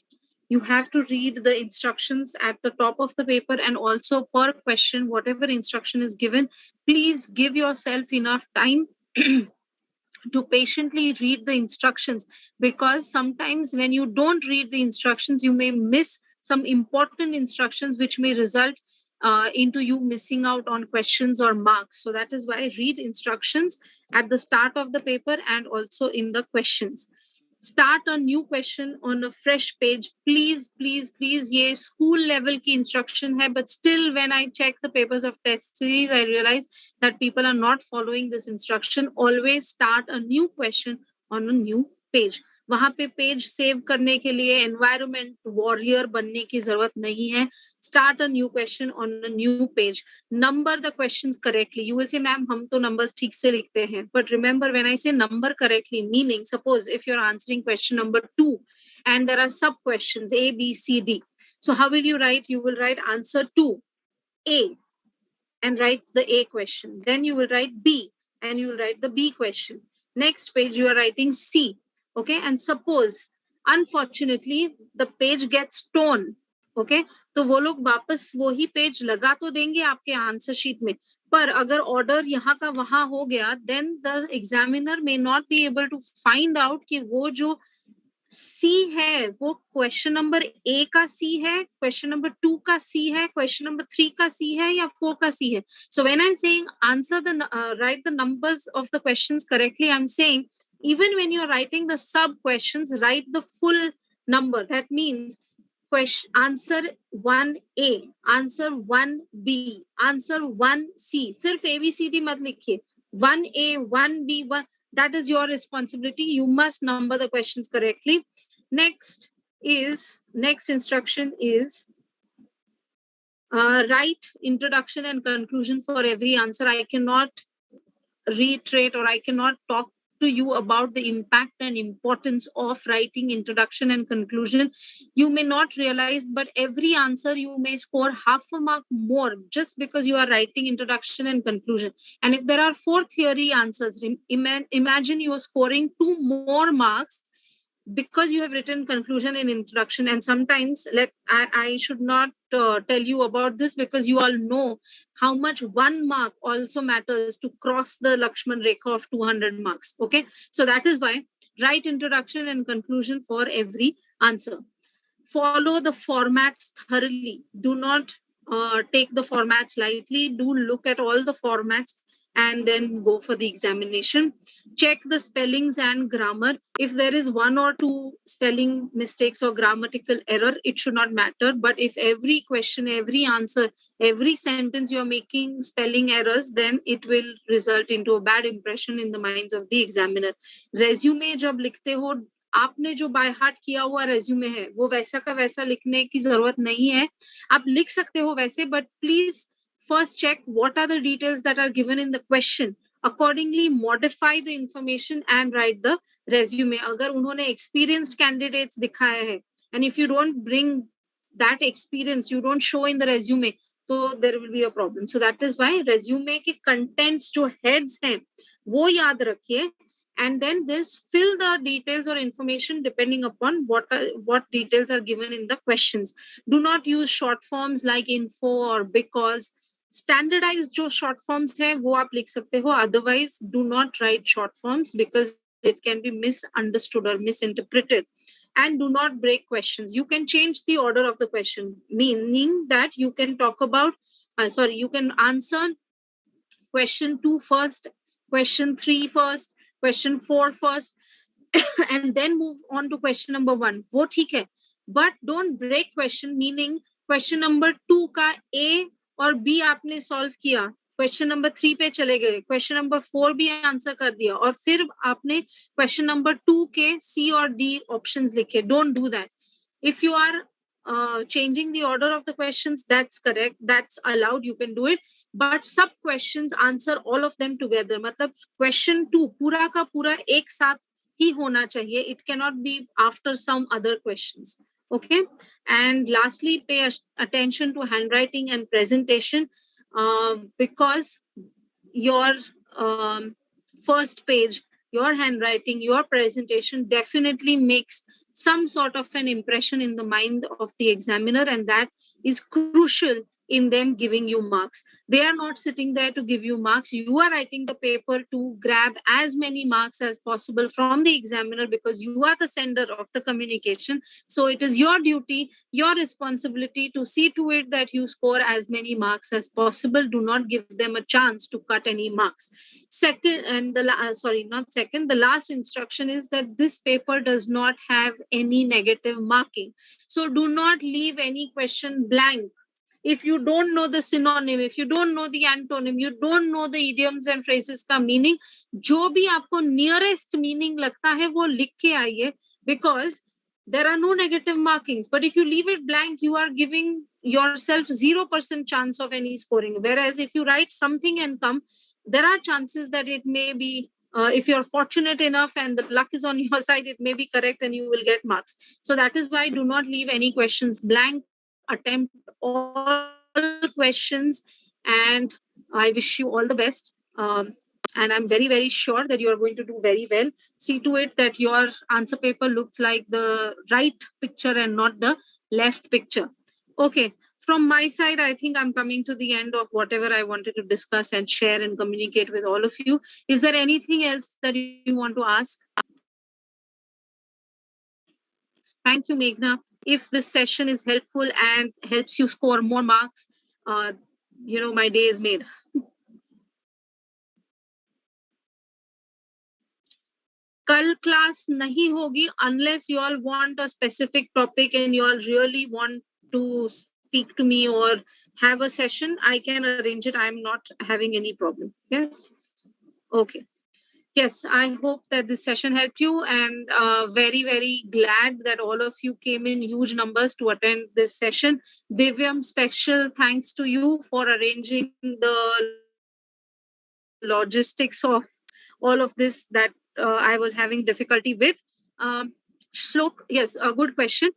you have to read the instructions at the top of the paper, and also per question, whatever instruction is given, please give yourself enough time to patiently read the instructions, because sometimes when you don't read the instructions, you may miss some important instructions which may result into you missing out on questions or marks. So that is why read instructions at the start of the paper and also in the questions. Start a new question on a fresh page. Please, please, please. ये school level की instruction है, but still when I check the papers of test series, I realize that people are not following this instruction. Always start a new question on a new page. वहां पे page save करने के लिए environment warrior बनने की जरूरत नहीं है. Start a new question on a new page. Number the questions correctly. You will say, ma'am, हम तो numbers ठीक से लिखते हैं. But remember, when I say number correctly, meaning, suppose if you're answering question number 2 and there are sub questions A, B, C, D. So how will you write? You will write answer to A and write the A question. Then you will write B and you will write the B question. Next page, you are writing C. Okay, and suppose unfortunately the page gets torn. Okay, तो वो लोग वापस वही page लगा तो देंगे आपके answer sheet में, पर अगर ऑर्डर यहाँ का वहां हो गया, then the examiner may not be able to find out कि वो जो सी है वो क्वेश्चन नंबर ए का सी है, क्वेश्चन नंबर 2 का सी है, क्वेश्चन नंबर 3 का सी है या 4 का सी है. So when I'm saying answer the write the numbers of the questions correctly, I'm saying even when you're writing the sub questions, write the full number. That means question answer 1A, answer 1B, answer 1C. सिर्फ ABCD मत लिखिए. 1A, 1B, 1. That is your responsibility. You must number the questions correctly. Next instruction is write introduction and conclusion for every answer. I cannot reiterate or I cannot talk to you about the impact and importance of writing introduction and conclusion. You may not realize, but every answer you may score half a mark more just because you are writing introduction and conclusion. And if there are 4 theory answers, imagine you are scoring 2 more marks because you have written conclusion and introduction. And sometimes I should not tell you about this because you all know how much 1 mark also matters to cross the Lakshman Rekha of 200 marks. Okay, so that is why write introduction and conclusion for every answer. Follow the formats thoroughly. Do not take the formats lightly. Do look at all the formats and then go for the examination. Check the spellings and grammar. If there is 1 or 2 spelling mistakes or grammatical error, it should not matter. But if every question, every answer, every sentence you're making spelling errors, then it will result into a bad impression in the minds of the examiner. Resume जब लिखते हो, आपने जो by heart किया हुआ resume है वो वैसा का वैसा लिखने की जरूरत नहीं है. आप लिख सकते हो वैसे, but please first check what are the details that are given in the question. Accordingly, modify the information and write the resume. अगर उन्होंने experienced candidates दिखाया है, and if you don't bring that experience, you don't show in the resume, so there will be a problem. So that is why resume के contents जो heads हैं वो याद रखिए, and then this fill the details or information depending upon what details are given in the questions. Do not use short forms like info or because. Standardized जो short forms है वो आप लिख सकते हो. Otherwise, do not write short forms because it can be misunderstood or misinterpreted. And do not break questions. You can change the order of the question, meaning that you can talk about, you can answer question 2 first, question 3 first, question 4 first, and then move on to question number 1. वो ठीक है, but don't break question, meaning question number 2 का A और B आपने solve किया, question number 3 पे चले गए, question number 4 भी आंसर कर दिया और फिर आपने question number 2 के C और D options लिखे. Don't do that. If you are changing the order of the questions, that's correct, that's allowed, you can do it. But sub questions answer all of them together. मतलब question 2 पूरा का पूरा एक साथ ही होना चाहिए. It cannot be after some other questions. Okay. And lastly, pay attention to handwriting and presentation because your first page, your handwriting, your presentation definitely makes some sort of an impression in the mind of the examiner, and that is crucial in them giving you marks. They are not sitting there to give you marks. You are writing the paper to grab as many marks as possible from the examiner because you are the sender of the communication. So it is your duty, your responsibility to see to it that you score as many marks as possible. Do not give them a chance to cut any marks. Second, and the last instruction is that this paper does not have any negative marking. So do not leave any question blank. If you don't know the synonym, if you don't know the antonym, you don't know the idioms and phrases का meaning, जो भी आपको nearest meaning लगता है वो लिख के आइए, because there are no negative markings. But if you leave it blank, you are giving yourself 0% chance of any scoring. Whereas if you write something and come, there are chances that it may be, if you're fortunate enough and the luck is on your side, it may be correct and you will get marks. So that is why do not leave any questions blank. Attempt all questions, and I wish you all the best. And I'm very, very sure that you are going to do very well. See to it that your answer paper looks like the right picture and not the left picture. Okay. From my side, I think I'm coming to the end of whatever I wanted to discuss and share and communicate with all of you. Is there anything else that you want to ask? Thank you, Meghna. If this session is helpful and helps you score more marks, my day is made. कल class नहीं होगी unless you all want a specific topic and you all really want to speak to me or have a session. I can arrange it. I'm not having any problem. Yes. Okay. Yes, I hope that this session helped you, and very, very glad that all of you came in huge numbers to attend this session. Divyam, special thanks to you for arranging the logistics of all of this that I was having difficulty with. Shlok, yes, a good question.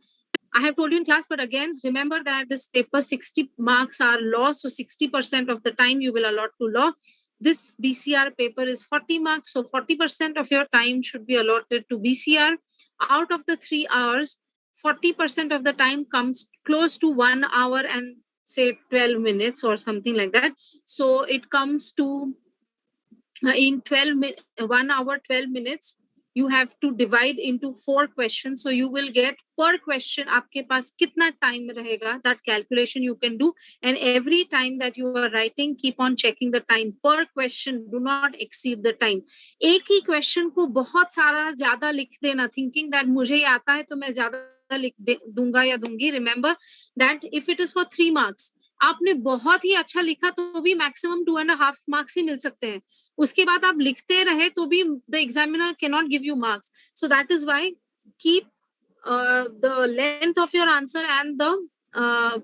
I have told you in class, but again, remember that this paper 60 marks are law, so 60% of the time you will allot to law. This BCR paper is 40 marks, so 40% of your time should be allotted to BCR. Out of the 3 hours, 40% of the time comes close to 1 hour and say 12 minutes or something like that. So it comes to in 1 hour 12 minutes you have to divide into 4 questions, so you will get per question आपके पास कितना time रहेगा, that calculation you can do, and every time that you are writing keep on checking the time per question. Do not exceed the time. एक ही question को बहुत सारा ज्यादा लिख देना thinking that मुझे ये आता है तो मैं ज्यादा लिख दूंगा या दूंगी. Remember that if it is for 3 marks, आपने बहुत ही अच्छा लिखा तो भी maximum 2.5 marks ही मिल सकते हैं. उसके बाद आप लिखते रहे तो भी the examiner cannot give you marks. So that is why keep the length of your answer and the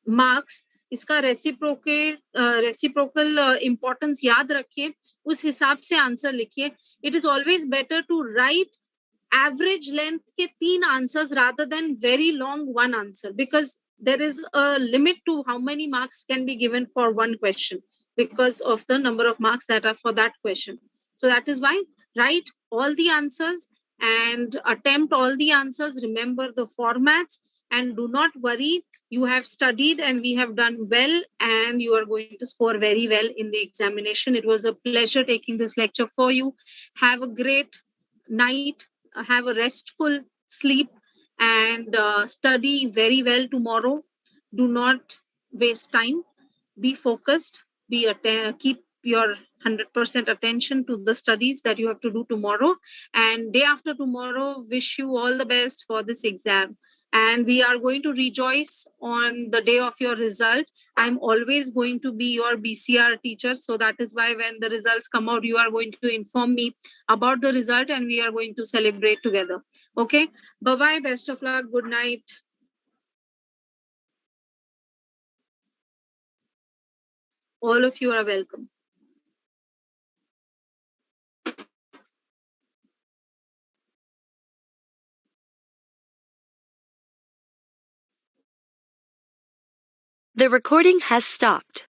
marks, इसका reciprocal importance याद रखिए, उस हिसाब से आंसर लिखिए. It is always better to write average length के 3 answers rather than very long one answer, because there is a limit to how many marks can be given for one question because of the number of marks that are for that question. So that is why write all the answers and attempt all the answers. Remember the formats and do not worry. You have studied and we have done well, and you are going to score very well in the examination. It was a pleasure taking this lecture for you. Have a great night. Have a restful sleep and study very well tomorrow. Do not waste time. Be focused. Keep your 100% attention to the studies that you have to do tomorrow, and day after tomorrow. Wish you all the best for this exam, and we are going to rejoice on the day of your result. I'm always going to be your BCR teacher, so that is why when the results come out, you are going to inform me about the result and we are going to celebrate together. Okay, bye bye, best of luck, good night. All of you are welcome. The recording has stopped.